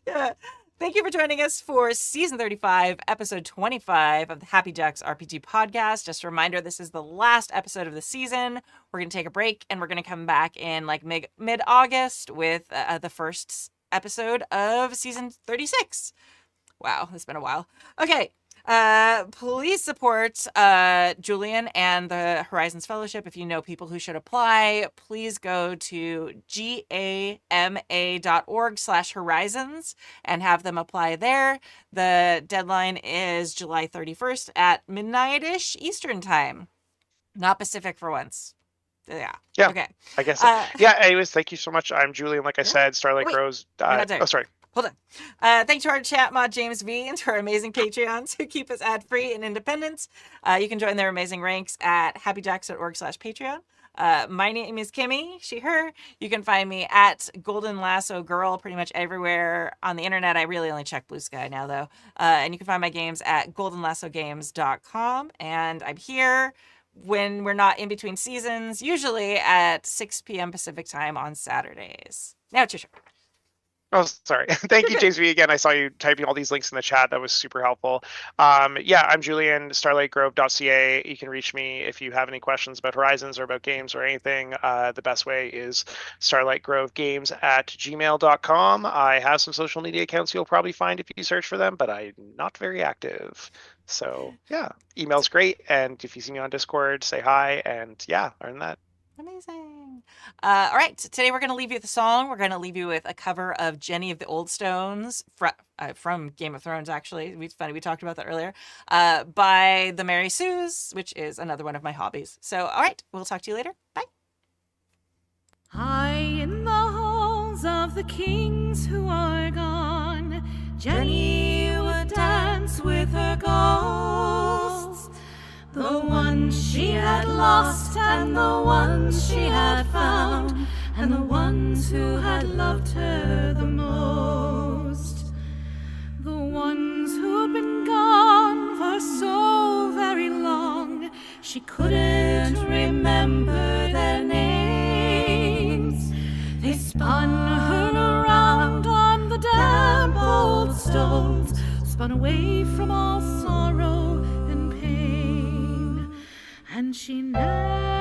C: Yeah. Thank you for joining us for season 35, episode 25 of the Happy Jacks RPG podcast. Just a reminder, this is the last episode of the season. We're going to take a break and we're going to come back in like mid-August with the first episode of season 36. Wow, it's been a while. Okay. Please support Julian and the Horizons Fellowship. If you know people who should apply, please go to gama.org/horizons and have them apply there. The deadline is July 31st at midnight-ish Eastern time. Not Pacific for once. Yeah. Okay.
D: I guess. Anyways, thank you so much. I'm Julian. Like I said, Starlight Grows. Sorry.
C: Hold on. Thanks to our chat mod, James V, and to our amazing Patreons who keep us ad-free and independent. You can join their amazing ranks at happyjacks.org/Patreon. My name is Kimmy, she, her. You can find me at Golden Lasso Girl pretty much everywhere on the internet. I really only check Blue Sky now, though. And you can find my games at goldenlassogames.com. And I'm here when we're not in between seasons, usually at 6 p.m. Pacific time on Saturdays. Now it's your turn.
D: Oh, sorry. Thank you, James V. Again, I saw you typing all these links in the chat. That was super helpful. Yeah, I'm Julian, starlightgrove.ca. You can reach me if you have any questions about Horizons or about games or anything. The best way is starlightgrovegames@gmail.com. I have some social media accounts you'll probably find if you search for them, but I'm not very active. So yeah, email's great. And if you see me on Discord, say hi. And yeah, other than that.
C: Amazing. All right. Today we're going to leave you with a song. We're going to leave you with a cover of Jenny of the Old Stones from Game of Thrones, actually. It's funny. We talked about that earlier. By the Mary Sues, which is another one of my hobbies. So, all right. We'll talk to you later. Bye.
A: High in the halls of the kings who are gone, Jenny would dance with her ghosts. The ones she had lost and the ones she had found, and the ones who had loved her the most. The ones who'd been gone for so very long, she couldn't remember their names. They spun her around on the damp old stones, spun away from all sorrow and pain. And she never